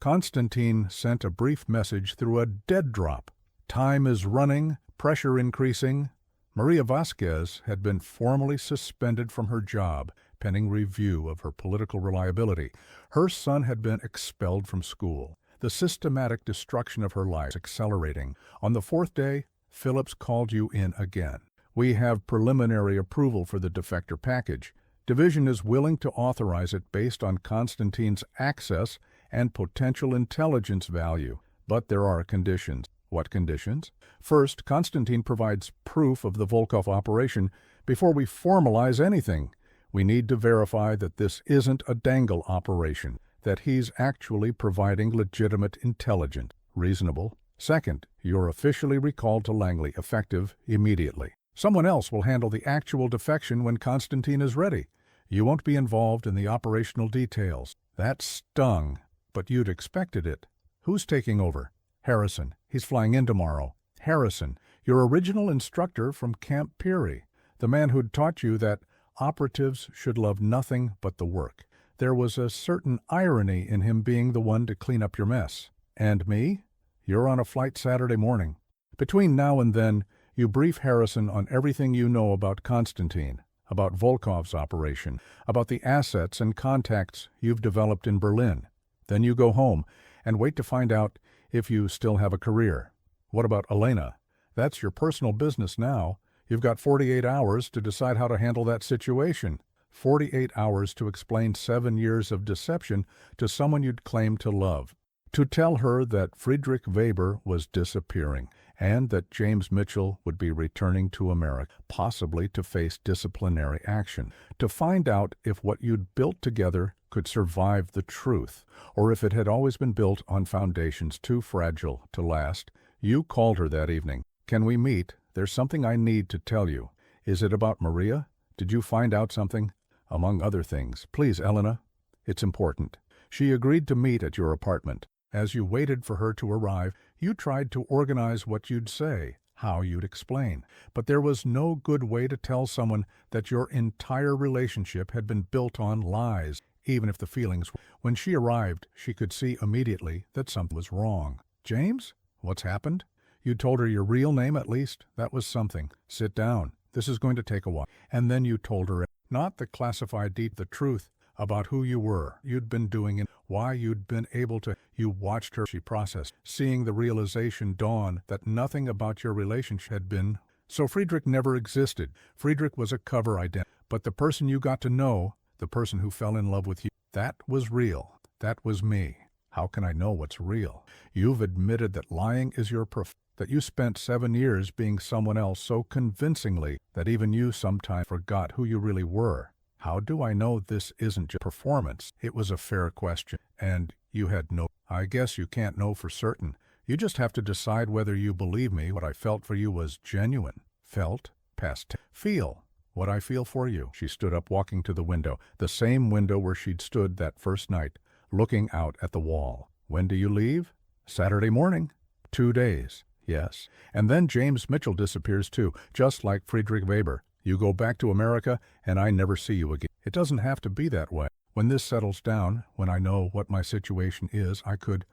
Konstantin sent a brief message through a dead drop. Time is running, pressure increasing. Maria Vasquez had been formally suspended from her job, pending review of her political reliability. Her son had been expelled from school. The systematic destruction of her life accelerating. On the fourth day, Phillips called you in again. We have preliminary approval for the defector package. Division is willing to authorize it based on Konstantin's access and potential intelligence value. But there are conditions. What conditions? First, Konstantin provides proof of the Volkov operation before we formalize anything. We need to verify that this isn't a dangle operation, that he's actually providing legitimate intelligence. Reasonable. Second, you're officially recalled to Langley, effective immediately. Someone else will handle the actual defection when Konstantin is ready. You won't be involved in the operational details. That stung, but you'd expected it. Who's taking over? Harrison. He's flying in tomorrow. Harrison, your original instructor from Camp Peary, the man who'd taught you that operatives should love nothing but the work. There was a certain irony in him being the one to clean up your mess. And me? You're on a flight Saturday morning. Between now and then, you brief Harrison on everything you know about Konstantin, about Volkov's operation, about the assets and contacts you've developed in Berlin. Then you go home and wait to find out if you still have a career. What about Elena? That's your personal business now. You've got 48 hours to decide how to handle that situation. 48 hours to explain 7 years of deception to someone you'd claim to love. To tell her that Friedrich Weber was disappearing and that James Mitchell would be returning to America, possibly to face disciplinary action. To find out if what you'd built together could survive the truth, or if it had always been built on foundations too fragile to last. You called her that evening. Can we meet? There's something I need to tell you. Is it about Maria? Did you find out something? Among other things. Please, Elena. It's important. She agreed to meet at your apartment. As you waited for her to arrive, you tried to organize what you'd say, how you'd explain. But there was no good way to tell someone that your entire relationship had been built on lies, even if the feelings were. When she arrived, she could see immediately that something was wrong. James? What's happened? You told her your real name at least. That was something. Sit down. This is going to take a while. And then you told her not the classified the truth about who you were, you'd been doing, and why you'd been able to. You watched her, she processed, seeing the realization dawn that nothing about your relationship had been. So Friedrich never existed. Friedrich was a cover identity. But the person you got to know, the person who fell in love with you, that was real. That was me. How can I know what's real? You've admitted that lying is your that you spent 7 years being someone else so convincingly that even you sometimes forgot who you really were. How do I know this isn't just performance? It was a fair question, and you had no. I guess you can't know for certain. You just have to decide whether you believe me. What I felt for you was genuine. Felt? Past tense. Feel. What I feel for you. She stood up, walking to the window, the same window where she'd stood that first night, looking out at the wall. When do you leave? Saturday morning. 2 days. Yes. And then James Mitchell disappears too, just like Friedrich Weber. You go back to America, and I never see you again. It doesn't have to be that way. When this settles down, when I know what my situation is, I could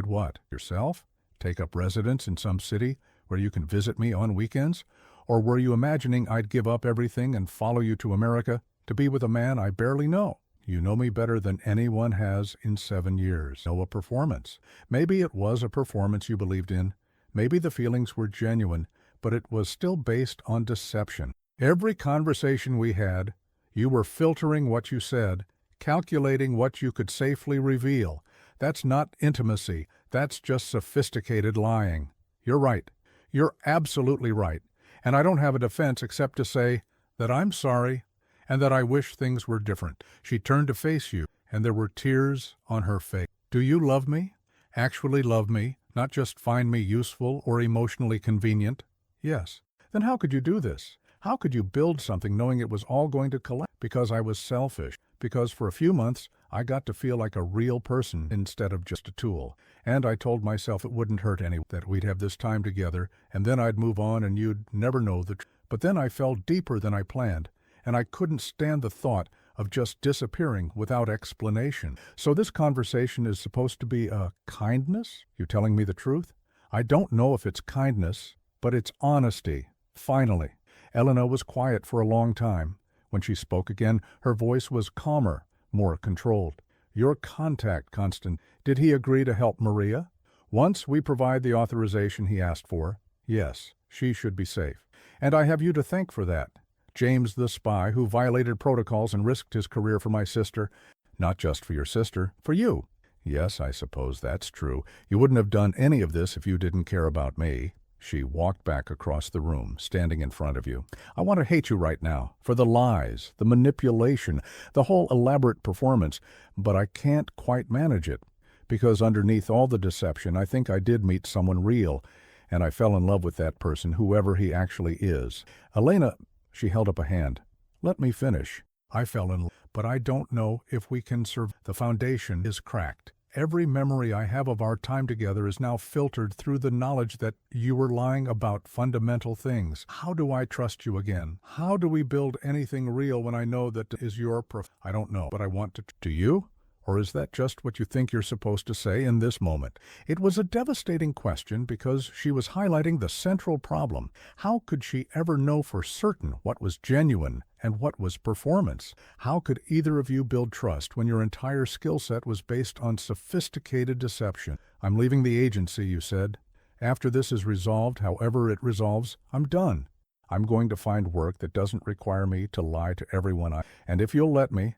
what? Yourself? Take up residence in some city where you can visit me on weekends? Or were you imagining I'd give up everything and follow you to America to be with a man I barely know? You know me better than anyone has in 7 years. Know a performance. Maybe it was a performance you believed in. Maybe the feelings were genuine, but it was still based on deception. Every conversation we had, you were filtering what you said, calculating what you could safely reveal. That's not intimacy. That's just sophisticated lying. You're right. You're absolutely right. And I don't have a defense except to say that I'm sorry and that I wish things were different. She turned to face you, and there were tears on her face. Do you love me? Actually love me? Not just find me useful or emotionally convenient? Yes. Then how could you do this? How could you build something knowing it was all going to collapse? Because I was selfish. Because for a few months, I got to feel like a real person instead of just a tool. And I told myself it wouldn't hurt anyone, that we'd have this time together, and then I'd move on and you'd never know the truth. But then I fell deeper than I planned, and I couldn't stand the thought of just disappearing without explanation. So this conversation is supposed to be a kindness? You telling me the truth? I don't know if it's kindness, but it's honesty. Finally. Elena was quiet for a long time. When she spoke again, her voice was calmer, more controlled. Your contact, Constant, did he agree to help Maria? Once we provide the authorization he asked for, yes, she should be safe. And I have you to thank for that. James the spy who violated protocols and risked his career for my sister. Not just for your sister, for you. Yes, I suppose that's true. You wouldn't have done any of this if you didn't care about me. She walked back across the room, standing in front of you. I want to hate you right now, for the lies, the manipulation, the whole elaborate performance, but I can't quite manage it. Because underneath all the deception, I think I did meet someone real, and I fell in love with that person, whoever he actually is. Elena, she held up a hand. Let me finish. I fell in love, but I don't know if we can survive. The foundation is cracked. Every memory I have of our time together is now filtered through the knowledge that you were lying about fundamental things. How do I trust you again? How do we build anything real when I know that is your I don't know, but I want to. Do you? Or is that just what you think you're supposed to say in this moment? It was a devastating question because she was highlighting the central problem. How could she ever know for certain what was genuine and what was performance? How could either of you build trust when your entire skill set was based on sophisticated deception? I'm leaving the agency, you said. After this is resolved, however it resolves, I'm done. I'm going to find work that doesn't require me to lie to everyone and if you'll let me,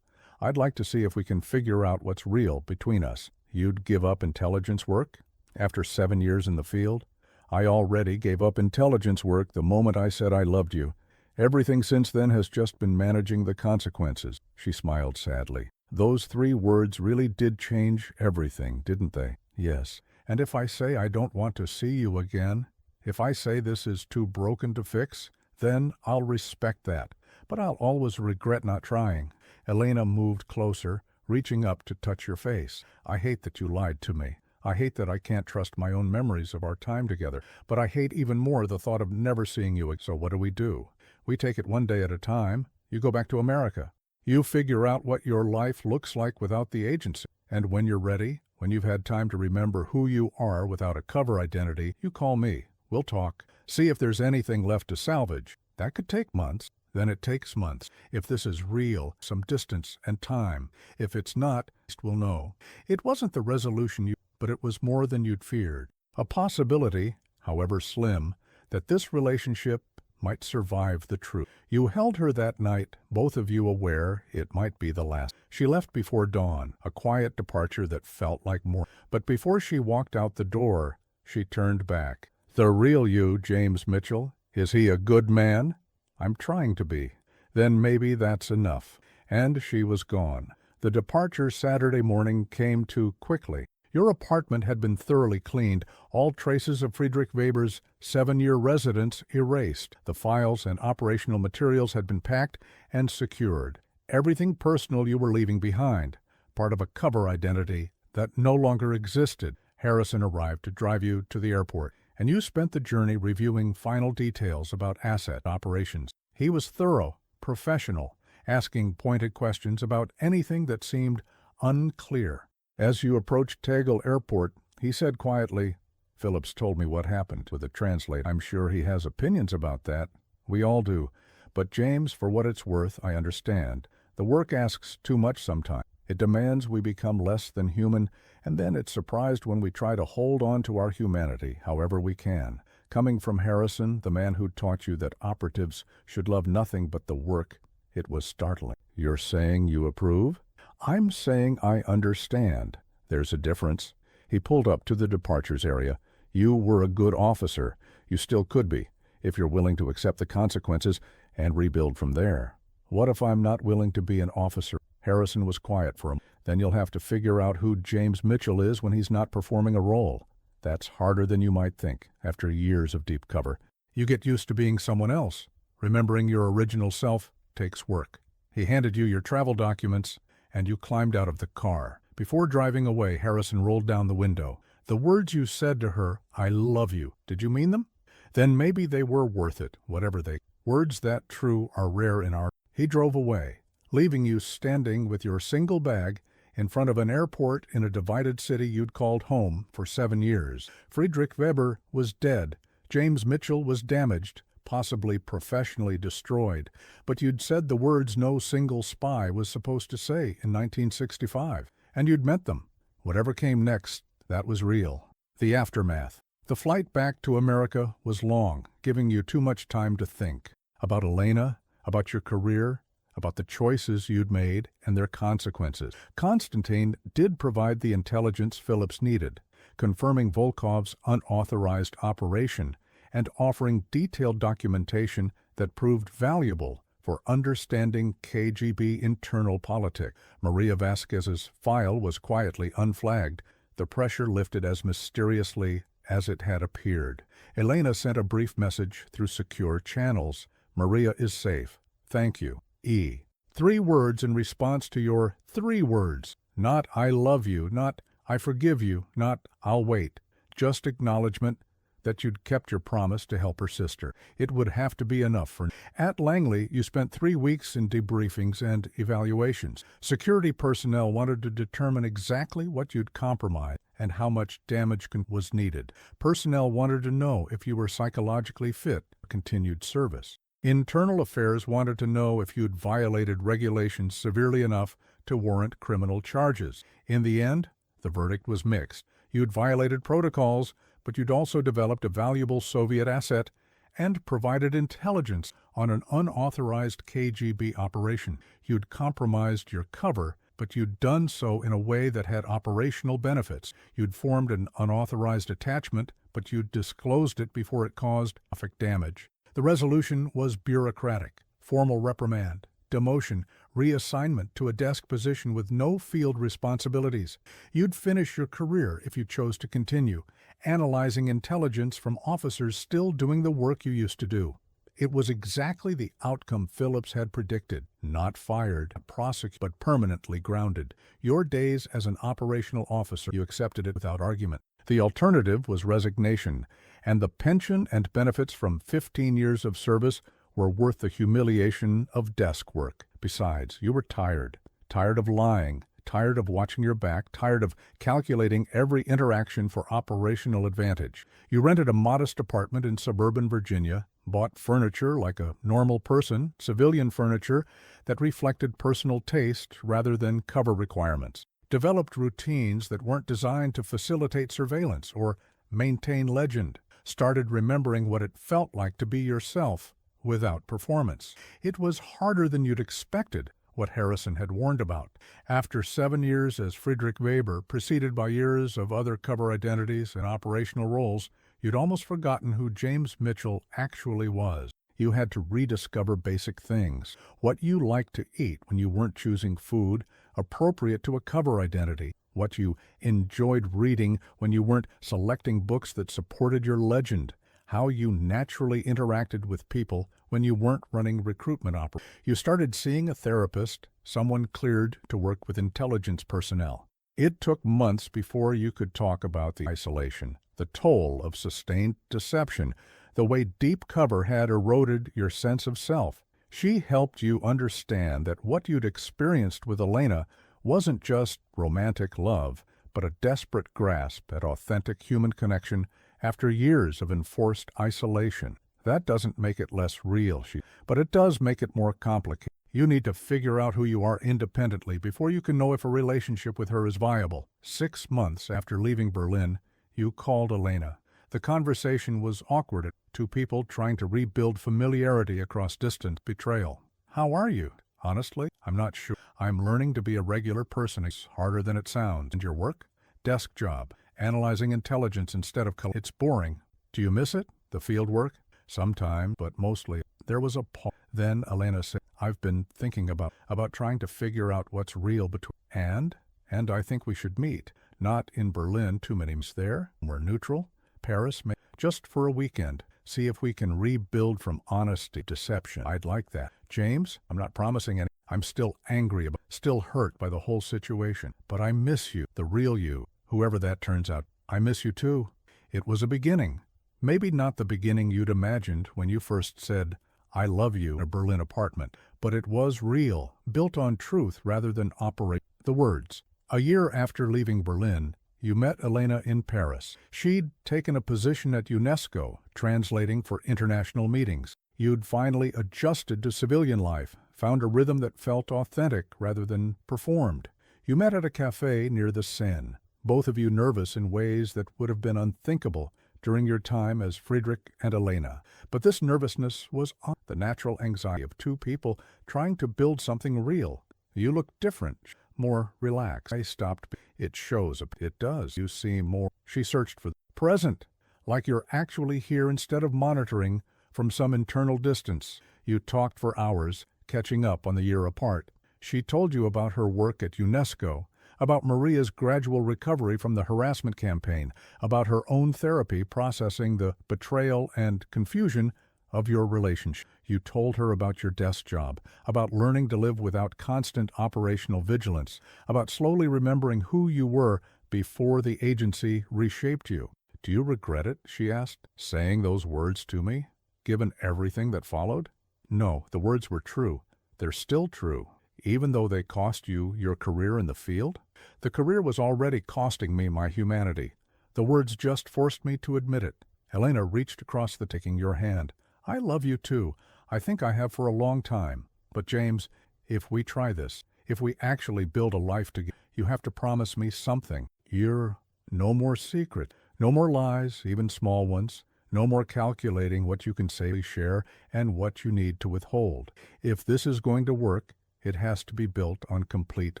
I'd like to see if we can figure out what's real between us. You'd give up intelligence work? After 7 years in the field? I already gave up intelligence work the moment I said I loved you. Everything since then has just been managing the consequences. She smiled sadly. Those 3 words really did change everything, didn't they? Yes. And if I say I don't want to see you again, if I say this is too broken to fix, then I'll respect that. But I'll always regret not trying. Elena moved closer, reaching up to touch your face. I hate that you lied to me. I hate that I can't trust my own memories of our time together. But I hate even more the thought of never seeing you again. So what do? We take it one day at a time. You go back to America. You figure out what your life looks like without the agency. And when you're ready, when you've had time to remember who you are without a cover identity, you call me. We'll talk. See if there's anything left to salvage. That could take months. Then it takes months. If this is real, some distance and time. If it's not, we'll know. It wasn't the resolution but it was more than you'd feared. A possibility, however slim, that this relationship might survive the truth. You held her that night, both of you aware it might be the last. She left before dawn, a quiet departure that felt like more. But before she walked out the door, she turned back. The real you, James Mitchell, is he a good man? I'm trying to be. Then maybe that's enough. And she was gone. The departure Saturday morning came too quickly. Your apartment had been thoroughly cleaned, all traces of Friedrich Weber's 7-year residence erased. The files and operational materials had been packed and secured. Everything personal you were leaving behind, part of a cover identity that no longer existed. Harrison arrived to drive you to the airport, and you spent the journey reviewing final details about asset operations. He was thorough, professional, asking pointed questions about anything that seemed unclear. As you approached Tegel Airport, he said quietly, "Phillips told me what happened with the translate. I'm sure he has opinions about that. We all do. But James, for what it's worth, I understand. The work asks too much sometimes. It demands we become less than human, and then it's surprised when we try to hold on to our humanity, however we can. Coming from Harrison, the man who taught you that operatives should love nothing but the work, it was startling." You're saying you approve? I'm saying I understand. There's a difference. He pulled up to the departures area. You were a good officer. You still could be, if you're willing to accept the consequences and rebuild from there. What if I'm not willing to be an officer? Harrison was quiet for him. Then you'll have to figure out who James Mitchell is when he's not performing a role. That's harder than you might think, after years of deep cover. You get used to being someone else. Remembering your original self takes work. He handed you your travel documents, and you climbed out of the car. Before driving away, Harrison rolled down the window. The words you said to her, "I love you," did you mean them? Then maybe they were worth it, whatever they. Words that true are rare in our. He drove away, leaving you standing with your single bag in front of an airport in a divided city you'd called home for 7 years. Friedrich Weber was dead. James Mitchell was damaged, possibly professionally destroyed, but you'd said the words no single spy was supposed to say in 1965, and you'd meant them. Whatever came next, that was real. The aftermath. The flight back to America was long, giving you too much time to think. About Elena, about your career, about the choices you'd made and their consequences. Constantine did provide the intelligence Phillips needed, confirming Volkov's unauthorized operation and offering detailed documentation that proved valuable for understanding KGB internal politics. Maria Vasquez's file was quietly unflagged. The pressure lifted as mysteriously as it had appeared. Elena sent a brief message through secure channels. Maria is safe. Thank you. E. 3 words in response to your 3 words. Not I love you, not I forgive you, not I'll wait. Just acknowledgement that you'd kept your promise to help her sister. It would have to be enough for... At Langley, you spent 3 weeks in debriefings and evaluations. Security personnel wanted to determine exactly what you'd compromised and how much damage was needed. Personnel wanted to know if you were psychologically fit for continued service. Internal Affairs wanted to know if you'd violated regulations severely enough to warrant criminal charges. In the end, the verdict was mixed. You'd violated protocols, but you'd also developed a valuable Soviet asset and provided intelligence on an unauthorized KGB operation. You'd compromised your cover, but you'd done so in a way that had operational benefits. You'd formed an unauthorized attachment, but you'd disclosed it before it caused traffic damage. The resolution was bureaucratic: formal reprimand, demotion, reassignment to a desk position with no field responsibilities. You'd finish your career if you chose to continue, analyzing intelligence from officers still doing the work you used to do. It was exactly the outcome Phillips had predicted. Not fired, prosecuted, but permanently grounded. Your days as an operational officer, you accepted it without argument. The alternative was resignation, and the pension and benefits from 15 years of service were worth the humiliation of desk work. Besides, you were tired of lying, tired of watching your back, tired of calculating every interaction for operational advantage. You rented a modest apartment in suburban Virginia, bought furniture like a normal person, civilian furniture that reflected personal taste rather than cover requirements, developed routines that weren't designed to facilitate surveillance or maintain legend, started remembering what it felt like to be yourself without performance. It was harder than you'd expected, what Harrison had warned about. After 7 years as Friedrich Weber, preceded by years of other cover identities and operational roles, you'd almost forgotten who James Mitchell actually was. You had to rediscover basic things: what you liked to eat when you weren't choosing food appropriate to a cover identity, what you enjoyed reading when you weren't selecting books that supported your legend, how you naturally interacted with people when you weren't running recruitment operations. You started seeing a therapist, someone cleared to work with intelligence personnel. It took months before you could talk about the isolation, the toll of sustained deception, the way deep cover had eroded your sense of self. She helped you understand that what you'd experienced with Elena wasn't just romantic love, but a desperate grasp at authentic human connection after years of enforced isolation. That doesn't make it less real, but it does make it more complicated. You need to figure out who you are independently before you can know if a relationship with her is viable. 6 months after leaving Berlin, you called Elena. The conversation was awkward, 2 people trying to rebuild familiarity across distant betrayal. How are you? Honestly, I'm not sure. I'm learning to be a regular person. It's harder than it sounds. And your work? Desk job. Analyzing intelligence instead of... It's boring. Do you miss it? The field work? Sometimes, but mostly. There was a pause. Then Elena said, I've been thinking about trying to figure out what's real between... And I think we should meet. Not in Berlin, too many there. We're neutral. Paris, just for a weekend. See if we can rebuild from honesty, deception. I'd like that. James, I'm not promising any. I'm still angry still hurt by the whole situation. But I miss you, the real you, whoever that turns out. I miss you too. It was a beginning. Maybe not the beginning you'd imagined when you first said, I love you in a Berlin apartment, but it was real, built on truth rather than operate the words. A year after leaving Berlin, you met Elena in Paris. She'd taken a position at UNESCO, translating for international meetings. You'd finally adjusted to civilian life, found a rhythm that felt authentic rather than performed. You met at a cafe near the Seine, both of you nervous in ways that would have been unthinkable during your time as Friedrich and Elena. But this nervousness was the natural anxiety of two people trying to build something real. You looked different, more relaxed. I stopped. It shows. It does. You seem more. She searched for the present, like you're actually here instead of monitoring from some internal distance. You talked for hours, catching up on the year apart. She told you about her work at UNESCO, about Maria's gradual recovery from the harassment campaign, about her own therapy processing the betrayal and confusion of your relationship. You told her about your desk job, about learning to live without constant operational vigilance, about slowly remembering who you were before the agency reshaped you. Do you regret it, she asked, saying those words to me, given everything that followed? No, the words were true. They're still true, even though they cost you your career in the field. The career was already costing me my humanity. The words just forced me to admit it. Elena reached across taking your hand. I love you too. I think I have for a long time. But James, if we try this, if we actually build a life together, you have to promise me something. You're no more secret, no more lies, even small ones, no more calculating what you can safely share and what you need to withhold. If this is going to work, it has to be built on complete.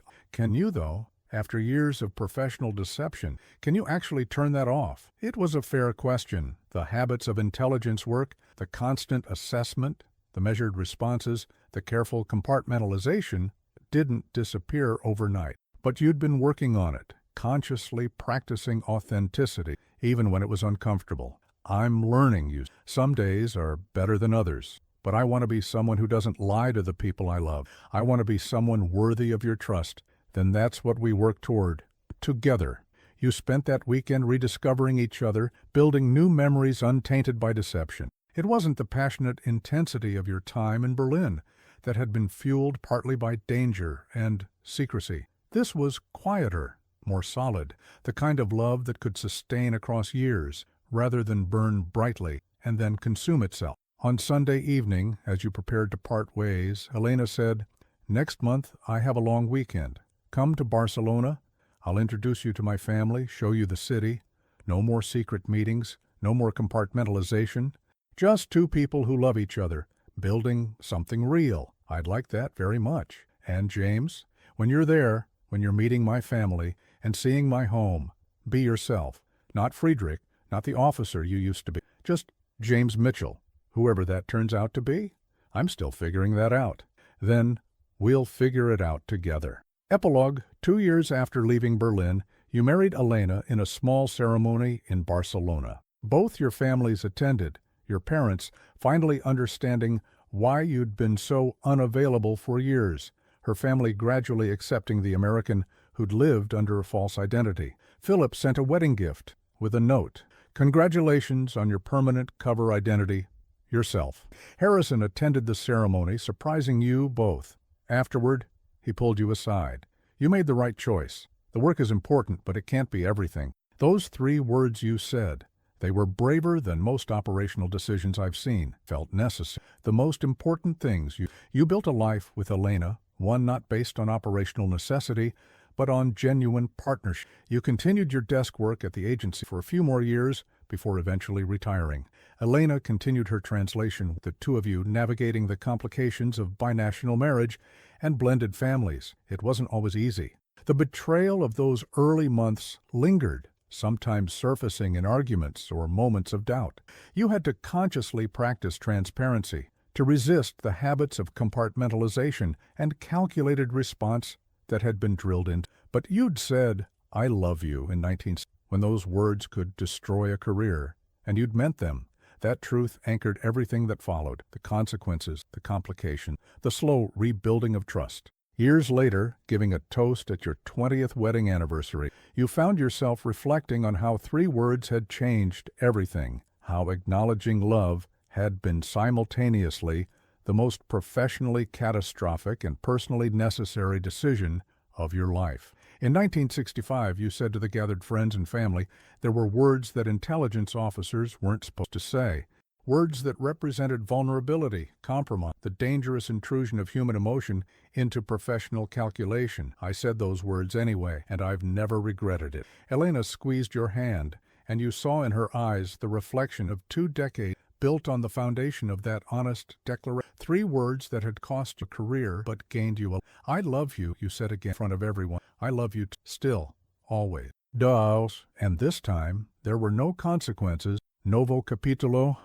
Can you, though, after years of professional deception, can you actually turn that off? It was a fair question. The habits of intelligence work, the constant assessment, the measured responses, the careful compartmentalization didn't disappear overnight. But you'd been working on it, consciously practicing authenticity, even when it was uncomfortable. I'm learning you. Some days are better than others. But I want to be someone who doesn't lie to the people I love. I want to be someone worthy of your trust. Then that's what we work toward. Together. You spent that weekend rediscovering each other, building new memories untainted by deception. It wasn't the passionate intensity of your time in Berlin that had been fueled partly by danger and secrecy. This was quieter, more solid, the kind of love that could sustain across years, rather than burn brightly and then consume itself. On Sunday evening, as you prepared to part ways, Elena said, "Next month I have a long weekend. Come to Barcelona. I'll introduce you to my family, show you the city. No more secret meetings, no more compartmentalization. Just two people who love each other, building something real. I'd like that very much. And James, when you're there, when you're meeting my family and seeing my home, be yourself. Not Friedrich, not the officer you used to be. Just James Mitchell. Whoever that turns out to be, I'm still figuring that out. Then we'll figure it out together." Epilogue. 2 years after leaving Berlin, you married Elena in a small ceremony in Barcelona. Both your families attended, your parents finally understanding why you'd been so unavailable for years, her family gradually accepting the American who'd lived under a false identity. Philip sent a wedding gift with a note. "Congratulations on your permanent cover identity. Yourself." Harrison attended the ceremony, surprising you both. Afterward, he pulled you aside. "You made the right choice. The work is important, but it can't be everything." Those 3 words you said, they were braver than most operational decisions I've seen, felt necessary. The most important things, you built a life with Elena, one not based on operational necessity, but on genuine partnership. You continued your desk work at the agency for a few more years before eventually retiring. Elena continued her translation, the two of you navigating the complications of binational marriage and blended families. It wasn't always easy. The betrayal of those early months lingered, sometimes surfacing in arguments or moments of doubt. You had to consciously practice transparency, to resist the habits of compartmentalization and calculated response that had been drilled in. But you'd said, "I love you" in 1960, when those words could destroy a career, and you'd meant them. That truth anchored everything that followed, the consequences, the complication, the slow rebuilding of trust. Years later, giving a toast at your 20th wedding anniversary, you found yourself reflecting on how 3 words had changed everything, how acknowledging love had been simultaneously the most professionally catastrophic and personally necessary decision of your life. In 1965, you said to the gathered friends and family, there were words that intelligence officers weren't supposed to say. Words that represented vulnerability, compromise, the dangerous intrusion of human emotion into professional calculation. I said those words anyway, and I've never regretted it. Elena squeezed your hand, and you saw in her eyes the reflection of 2 decades built on the foundation of that honest declaration. 3 words that had cost you a career but gained you a... I love you, you said again in front of everyone. I love you still, always. Dolls. And this time, there were no consequences. Novo capítulo.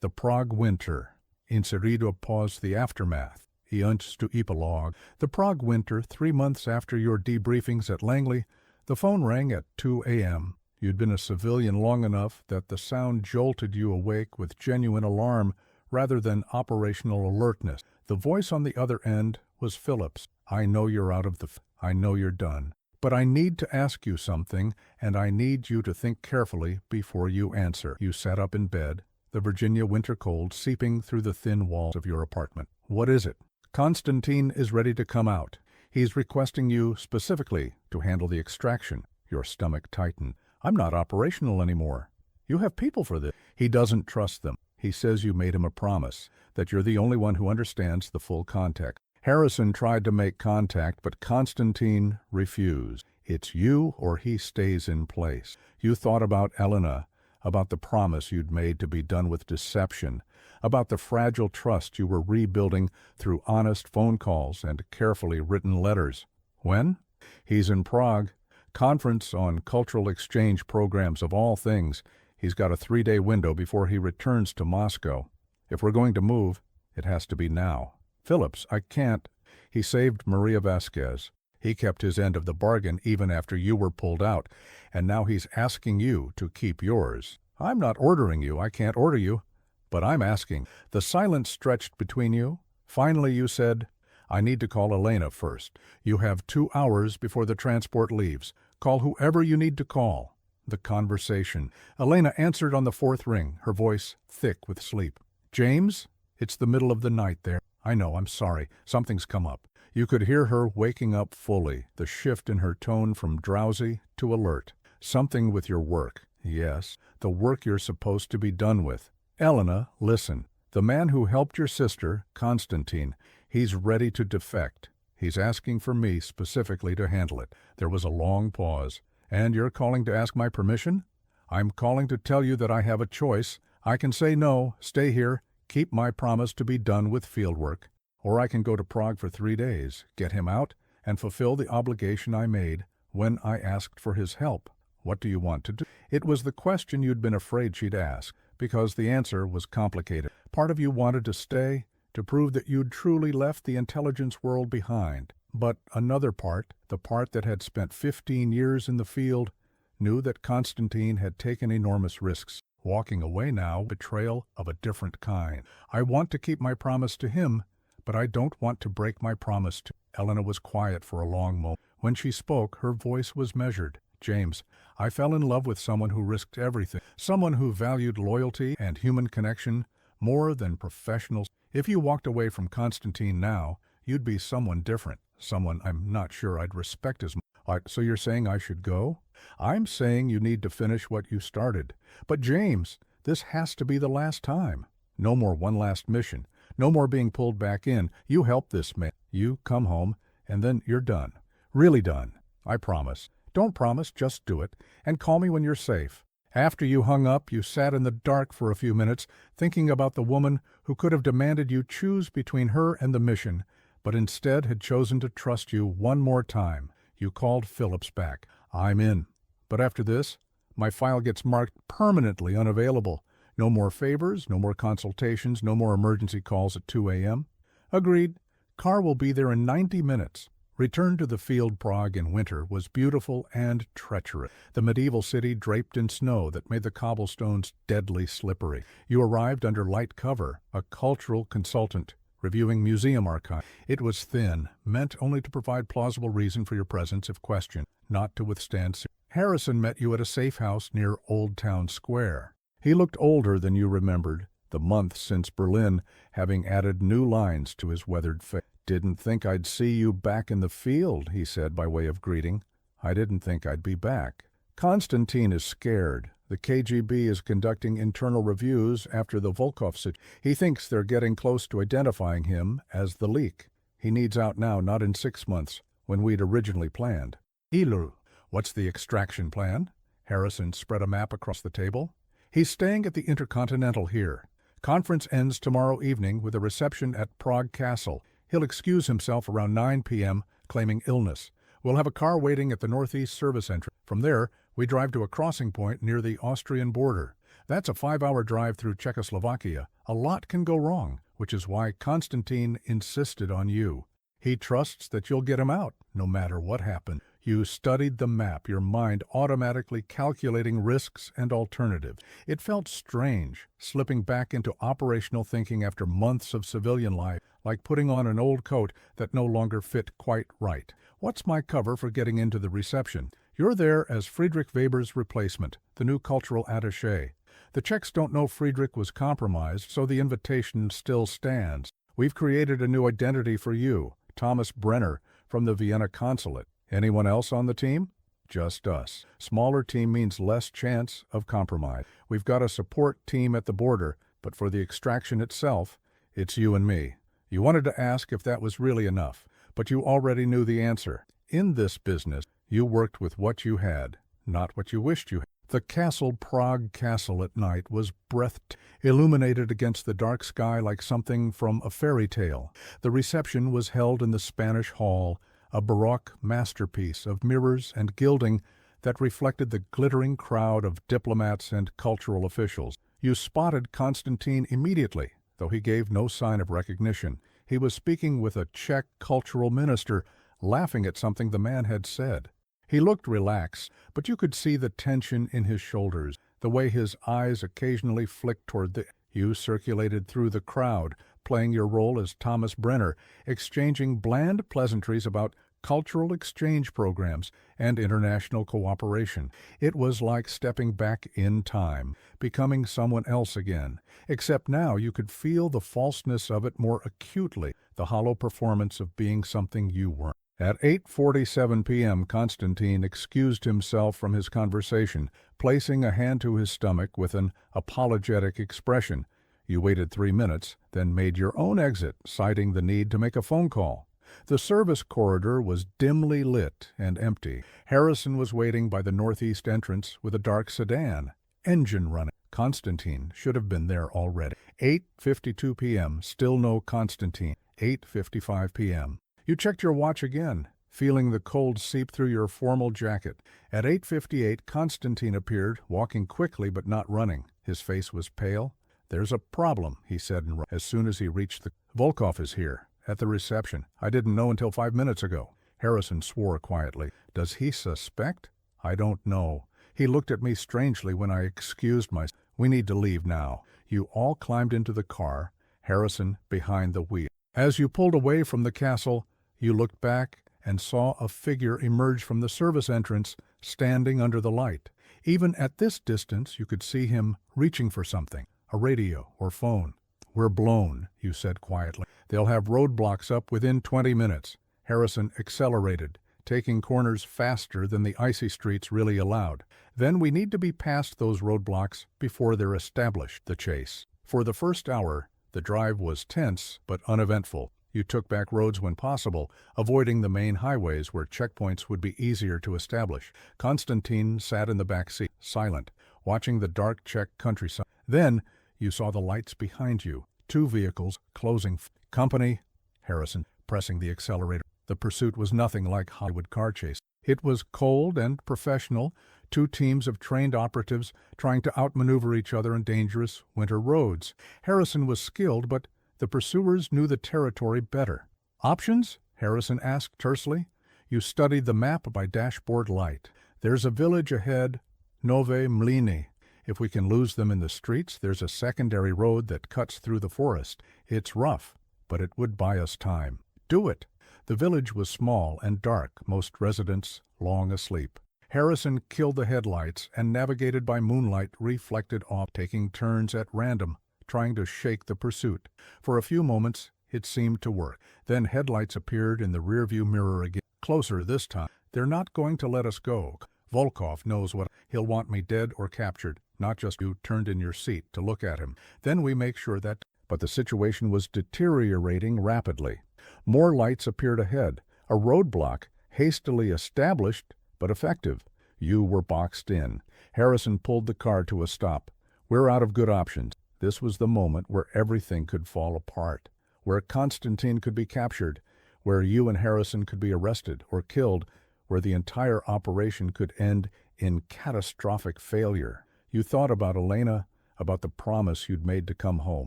The Prague winter. Inserido pause the aftermath. Iunch to epilogue. The Prague winter, 3 months after your debriefings at Langley, the phone rang at 2 a.m. You'd been a civilian long enough that the sound jolted you awake with genuine alarm rather than operational alertness. The voice on the other end was Phillips. I know you're out of the... I know you're done. But I need to ask you something, and I need you to think carefully before you answer. You sat up in bed, the Virginia winter cold seeping through the thin walls of your apartment. What is it? Constantine is ready to come out. He's requesting you specifically to handle the extraction. Your stomach tightened. I'm not operational anymore. You have people for this. He doesn't trust them. He says you made him a promise, that you're the only one who understands the full context. Harrison tried to make contact, but Constantine refused. It's you or he stays in place. You thought about Elena, about the promise you'd made to be done with deception, about the fragile trust you were rebuilding through honest phone calls and carefully written letters. When? He's in Prague. Conference on cultural exchange programs of all things. He's got a 3-day window before he returns to Moscow. If we're going to move, it has to be now. Phillips, I can't. He saved Maria Vasquez. He kept his end of the bargain even after you were pulled out, and now he's asking you to keep yours. I'm not ordering you. I can't order you. But I'm asking. The silence stretched between you. Finally you said, I need to call Elena first. You have 2 hours before the transport leaves. Call whoever you need to call. The conversation. Elena answered on the 4th ring, her voice thick with sleep. James? It's the middle of the night there. I know, I'm sorry. Something's come up. You could hear her waking up fully, the shift in her tone from drowsy to alert. Something with your work. Yes, the work you're supposed to be done with. Elena, listen. The man who helped your sister, Constantine, he's ready to defect. He's asking for me specifically to handle it. There was a long pause. And you're calling to ask my permission? I'm calling to tell you that I have a choice. I can say no, stay here, keep my promise to be done with fieldwork. Or I can go to Prague for 3 days, get him out, and fulfill the obligation I made when I asked for his help. What do you want to do? It was the question you'd been afraid she'd ask, because the answer was complicated. Part of you wanted to stay, to prove that you'd truly left the intelligence world behind. But another part, the part that had spent 15 years in the field, knew that Constantine had taken enormous risks. Walking away now, betrayal of a different kind. I want to keep my promise to him, but I don't want to break my promise to... Elena was quiet for a long moment. When she spoke, her voice was measured. James, I fell in love with someone who risked everything, someone who valued loyalty and human connection more than professionals. If you walked away from Constantine now, you'd be someone different, someone I'm not sure I'd respect as much. So you're saying I should go? I'm saying you need to finish what you started. But James, this has to be the last time. No more one last mission. No more being pulled back in. You help this man. You come home, and then you're done. Really done. I promise. Don't promise, just do it. And call me when you're safe. After you hung up, you sat in the dark for a few minutes, thinking about the woman who could have demanded you choose between her and the mission, but instead had chosen to trust you one more time. You called Phillips back. I'm in. But after this, my file gets marked permanently unavailable. No more favors, no more consultations, no more emergency calls at 2 a.m. Agreed. Car will be there in 90 minutes. Return to the field Prague in winter was beautiful and treacherous. The medieval city draped in snow that made the cobblestones deadly slippery. You arrived under light cover, a cultural consultant, reviewing museum archives. It was thin, meant only to provide plausible reason for your presence if questioned, not to withstand. Harrison met you at a safe house near Old Town Square. He looked older than you remembered, the month since Berlin, having added new lines to his weathered face. "Didn't think I'd see you back in the field," he said by way of greeting. "I didn't think I'd be back." Konstantin is scared. The KGB is conducting internal reviews after the Volkov situation. He thinks they're getting close to identifying him as the leak. He needs out now, not in 6 months, when we'd originally planned. Ilu, what's the extraction plan? Harrison spread a map across the table. He's staying at the Intercontinental here. Conference ends tomorrow evening with a reception at Prague Castle. He'll excuse himself around 9 p.m., claiming illness. We'll have a car waiting at the Northeast Service entrance. From there, we drive to a crossing point near the Austrian border. That's a 5-hour drive through Czechoslovakia. A lot can go wrong, which is why Konstantin insisted on you. He trusts that you'll get him out, no matter what happens. You studied the map, your mind automatically calculating risks and alternatives. It felt strange, slipping back into operational thinking after months of civilian life, like putting on an old coat that no longer fit quite right. What's my cover for getting into the reception? You're there as Friedrich Weber's replacement, the new cultural attaché. The Czechs don't know Friedrich was compromised, so the invitation still stands. We've created a new identity for you, Thomas Brenner, from the Vienna consulate. Anyone else on the team? Just us. Smaller team means less chance of compromise. We've got a support team at the border, but for the extraction itself, it's you and me. You wanted to ask if that was really enough, but you already knew the answer. In this business, you worked with what you had, not what you wished you had. The Prague Castle at night was breathtaking, illuminated against the dark sky like something from a fairy tale. The reception was held in the Spanish Hall, a Baroque masterpiece of mirrors and gilding that reflected the glittering crowd of diplomats and cultural officials. You spotted Konstantin immediately, though he gave no sign of recognition. He was speaking with a Czech cultural minister, laughing at something the man had said. He looked relaxed, but you could see the tension in his shoulders, the way his eyes occasionally flicked toward the... You circulated through the crowd, playing your role as Thomas Brenner, exchanging bland pleasantries about cultural exchange programs and international cooperation. It was like stepping back in time, becoming someone else again, except now you could feel the falseness of it more acutely, the hollow performance of being something you weren't. At 8:47 p.m., Konstantin excused himself from his conversation, placing a hand to his stomach with an apologetic expression. You waited 3 minutes, then made your own exit, citing the need to make a phone call. The service corridor was dimly lit and empty. Harrison was waiting by the northeast entrance with a dark sedan, engine running. Konstantin should have been there already. 8:52 p.m., still no Konstantin. 8:55 p.m. You checked your watch again, feeling the cold seep through your formal jacket. At 8:58, Konstantin appeared, walking quickly but not running. His face was pale. "There's a problem," he said as soon as he reached the... "Volkov is here, at the reception. I didn't know until 5 minutes ago." Harrison swore quietly. "Does he suspect?" "I don't know. He looked at me strangely when I excused myself. We need to leave now." You all climbed into the car, Harrison behind the wheel. As you pulled away from the castle, you looked back and saw a figure emerge from the service entrance, standing under the light. Even at this distance, you could see him reaching for something, a radio or phone. "We're blown," you said quietly. "They'll have roadblocks up within 20 minutes. Harrison accelerated, taking corners faster than the icy streets really allowed. "Then we need to be past those roadblocks before they're established." The chase. For the first hour, the drive was tense but uneventful. You took back roads when possible, avoiding the main highways where checkpoints would be easier to establish. Konstantin sat in the back seat, silent, watching the dark Czech countryside. Then you saw the lights behind you, 2 vehicles closing. "Company," Harrison, pressing the accelerator. The pursuit was nothing like Hollywood car chase. It was cold and professional, 2 teams of trained operatives trying to outmaneuver each other on dangerous winter roads. Harrison was skilled, but the pursuers knew the territory better. "Options?" Harrison asked tersely. You studied the map by dashboard light. "There's a village ahead, Nove Mlini. If we can lose them in the streets, there's a secondary road that cuts through the forest. It's rough, but it would buy us time." "Do it." The village was small and dark, most residents long asleep. Harrison killed the headlights and navigated by moonlight reflected off, taking turns at random trying to shake the pursuit. For a few moments, it seemed to work. Then headlights appeared in the rearview mirror again. Closer this time. They're not going to let us go. Volkov knows what he'll want me dead or captured, not just you turned in your seat to look at him. Then we make sure that... But the situation was deteriorating rapidly. More lights appeared ahead. A roadblock, hastily established, but effective. You were boxed in. Harrison pulled the car to a stop. We're out of good options. This was the moment where everything could fall apart, where Konstantin could be captured, where you and Harrison could be arrested or killed, where the entire operation could end in catastrophic failure. You thought about Elena, about the promise you'd made to come home,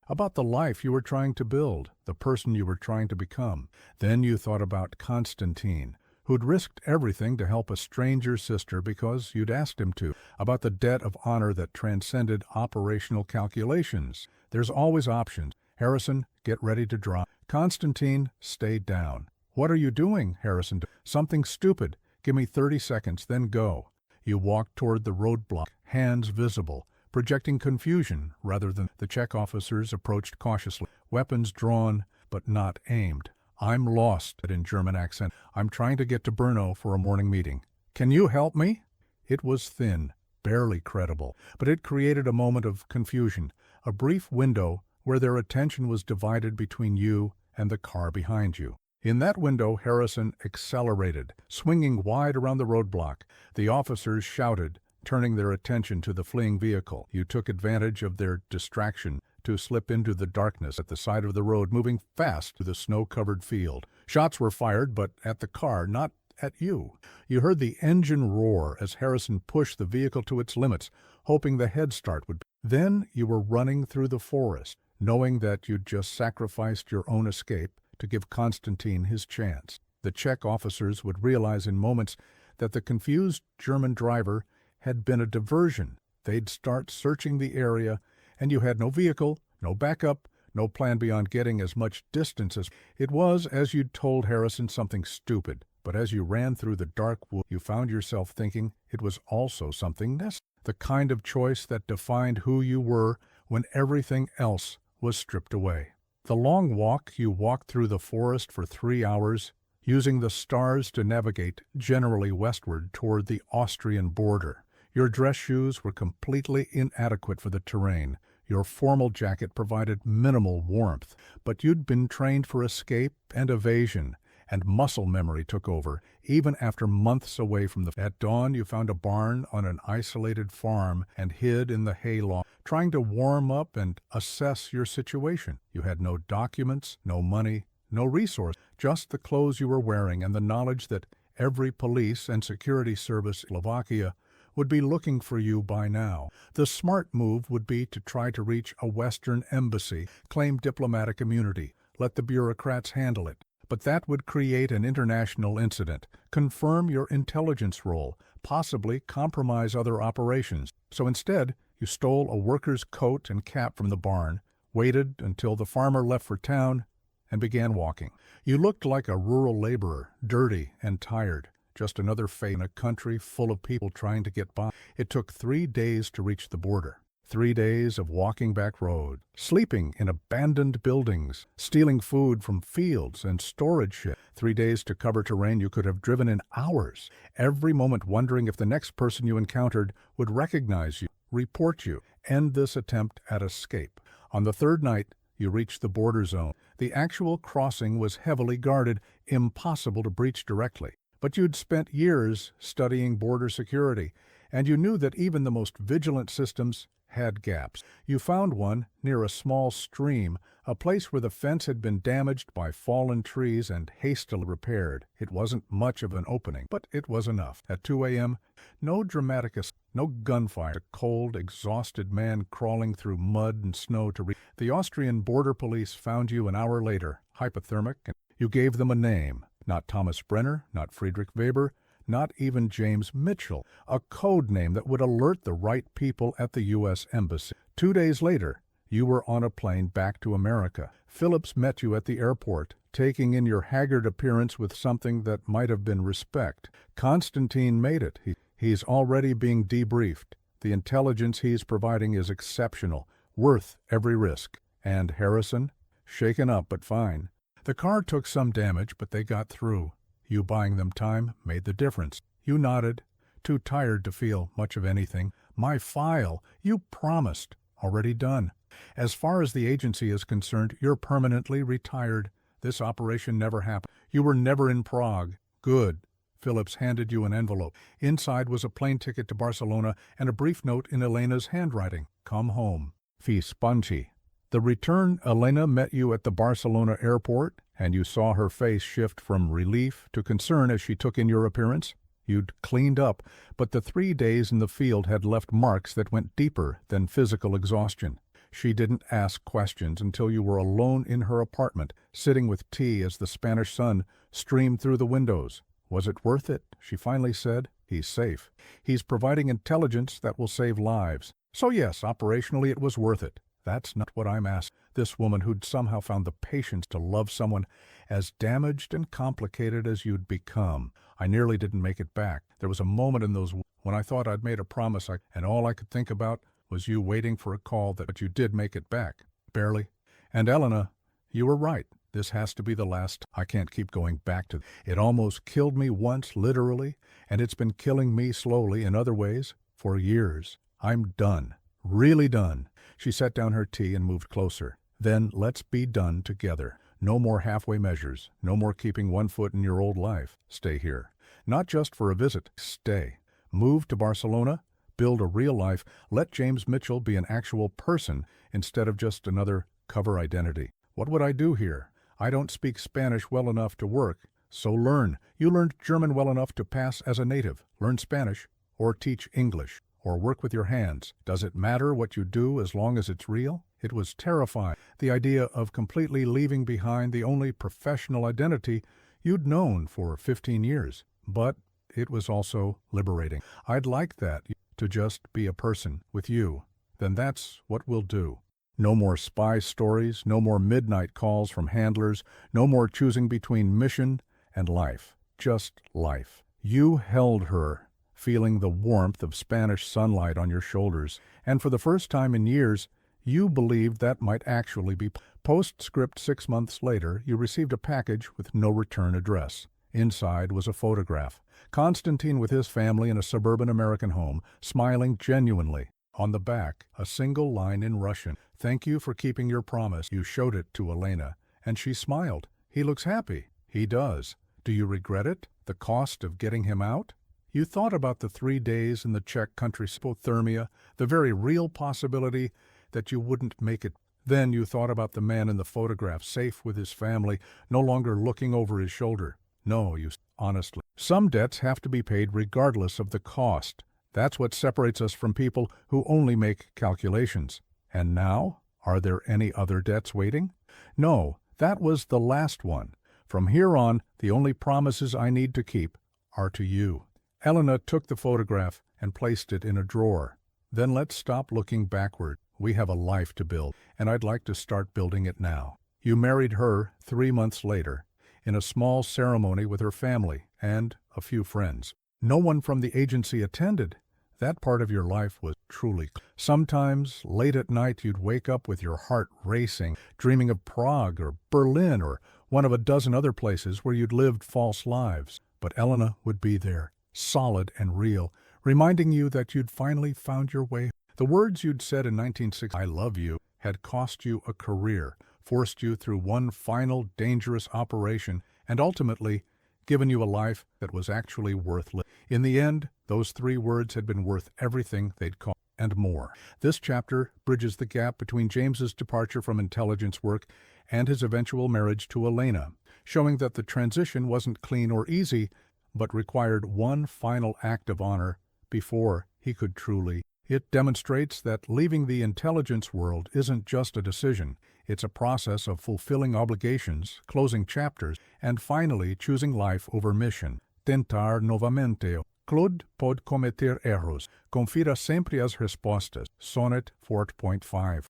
about the life you were trying to build, the person you were trying to become. Then you thought about Konstantin, who'd risked everything to help a stranger sister because you'd asked him to, about the debt of honor that transcended operational calculations. There's always options. Harrison, get ready to drop. Konstantin, stay down. What are you doing, Harrison? Something stupid. Give me 30 seconds, then go. You walked toward the roadblock, hands visible, projecting confusion rather than... The Czech officers approached cautiously, weapons drawn but not aimed. I'm lost, in German accent. I'm trying to get to Brno for a morning meeting. Can you help me? It was thin, barely credible, but it created a moment of confusion, a brief window where their attention was divided between you and the car behind you. In that window, Harrison accelerated, swinging wide around the roadblock. The officers shouted, turning their attention to the fleeing vehicle. You took advantage of their distraction to slip into the darkness at the side of the road, moving fast through the snow-covered field. Shots were fired, but at the car, not at you. You heard the engine roar as Harrison pushed the vehicle to its limits, hoping the head start would be. Then you were running through the forest, knowing that you'd just sacrificed your own escape to give Konstantin his chance. The Czech officers would realize in moments that the confused German driver had been a diversion. They'd start searching the area, and you had no vehicle, no backup, no plan beyond getting as much distance as... It was, as you'd told Harrison, something stupid, but as you ran through the dark wood, you found yourself thinking it was also something necessary, the kind of choice that defined who you were when everything else was stripped away. The long walk you walked through the forest for 3 hours, using the stars to navigate generally westward toward the Austrian border. Your dress shoes were completely inadequate for the terrain. Your formal jacket provided minimal warmth, but you'd been trained for escape and evasion, and muscle memory took over, even after months away from the... At dawn, you found a barn on an isolated farm and hid in the hayloft, trying to warm up and assess your situation. You had no documents, no money, no resource, just the clothes you were wearing and the knowledge that every police and security service in Slovakia would be looking for you by now. The smart move would be to try to reach a Western embassy, claim diplomatic immunity, let the bureaucrats handle it. But that would create an international incident, confirm your intelligence role, possibly compromise other operations. So instead, you stole a worker's coat and cap from the barn, waited until the farmer left for town, and began walking. You looked like a rural laborer, dirty and tired. Just another fate in a country full of people trying to get by. It took 3 days to reach the border. 3 days of walking back road, sleeping in abandoned buildings, stealing food from fields and storage sheds. 3 days to cover terrain you could have driven in hours, every moment wondering if the next person you encountered would recognize you, report you, end this attempt at escape. On the 3rd night, you reached the border zone. The actual crossing was heavily guarded, impossible to breach directly. But you'd spent years studying border security, and you knew that even the most vigilant systems had gaps. You found one near a small stream, a place where the fence had been damaged by fallen trees and hastily repaired. It wasn't much of an opening, but it was enough. At 2 a.m., no dramatic, no gunfire, a cold, exhausted man crawling through mud and snow to reach. The Austrian border police found you an hour later, hypothermic, and you gave them a name. Not Thomas Brenner, not Friedrich Weber, not even James Mitchell, a code name that would alert the right people at the U.S. Embassy. 2 days later, you were on a plane back to America. Phillips met you at the airport, taking in your haggard appearance with something that might have been respect. Konstantin made it. He's already being debriefed. The intelligence he's providing is exceptional. worth every risk. And Harrison? Shaken up but fine. The car took some damage, but they got through. You buying them time made the difference. You nodded, too tired to feel much of anything. My file, you promised. Already done. As far as the agency is concerned, you're permanently retired. This operation never happened. You were never in Prague. Good. Phillips handed you an envelope. Inside was a plane ticket to Barcelona and a brief note in Elena's handwriting. Come home. Fi spongy. The return Elena met you at the Barcelona airport, and you saw her face shift from relief to concern as she took in your appearance. You'd cleaned up, but the 3 days in the field had left marks that went deeper than physical exhaustion. She didn't ask questions until you were alone in her apartment, sitting with tea as the Spanish sun streamed through the windows. Was it worth it? She finally said. He's safe. He's providing intelligence that will save lives. So yes, operationally it was worth it. That's not what I'm asking. This woman who'd somehow found the patience to love someone as damaged and complicated as you'd become. I nearly didn't make it back. There was a moment in those when I thought I'd made a promise, and all I could think about was you waiting for a call but you did make it back. Barely. And Elena, you were right. This has to be the last. I can't keep going back to it. Almost killed me once, literally, and it's been killing me slowly in other ways for years. I'm done. Really done. She set down her tea and moved closer. Then let's be done together. No more halfway measures. No more keeping one foot in your old life. Stay here. Not just for a visit. Stay. Move to Barcelona. Build a real life. Let James Mitchell be an actual person instead of just another cover identity. What would I do here? I don't speak Spanish well enough to work, so learn. You learned German well enough to pass as a native. Learn Spanish, or teach English, or work with your hands. Does it matter what you do as long as it's real? It was terrifying, the idea of completely leaving behind the only professional identity you'd known for 15 years. But it was also liberating. I'd like that, to just be a person with you. Then that's what we'll do. No more spy stories, no more midnight calls from handlers, no more choosing between mission and life. Just life. You held her, feeling the warmth of Spanish sunlight on your shoulders, and for the first time in years, you believed that might actually be. Postscript 6 months later, you received a package with no return address. Inside was a photograph. Constantine with his family in a suburban American home, smiling genuinely. On the back, a single line in Russian. Thank you for keeping your promise. You showed it to Elena, and she smiled. He looks happy. He does. Do you regret it? The cost of getting him out? You thought about the 3 days in the Czech country, hypothermia, the very real possibility that you wouldn't make it. Then you thought about the man in the photograph, safe with his family, no longer looking over his shoulder. No, you honestly. Some debts have to be paid regardless of the cost. That's what separates us from people who only make calculations. And now, are there any other debts waiting? No, that was the last one. From here on, the only promises I need to keep are to you. Elena took the photograph and placed it in a drawer. Then let's stop looking backward. We have a life to build, and I'd like to start building it now. You married her 3 months later, in a small ceremony with her family and a few friends. No one from the agency attended. That part of your life was truly. Sometimes, late at night, you'd wake up with your heart racing, dreaming of Prague or Berlin or one of a dozen other places where you'd lived false lives. But Elena would be there, solid and real, reminding you that you'd finally found your way. The words you'd said in 1960, I love you, had cost you a career, forced you through one final dangerous operation, and ultimately given you a life that was actually worth living. In the end, those 3 words had been worth everything they'd cost, and more. This chapter bridges the gap between James's departure from intelligence work and his eventual marriage to Elena, showing that the transition wasn't clean or easy, but required one final act of honor before he could truly. It demonstrates that leaving the intelligence world isn't just a decision. It's a process of fulfilling obligations, closing chapters, and finally choosing life over mission. Tentar novamente. Claude pode cometer erros. Confira sempre as respostas. Sonnet 4.5.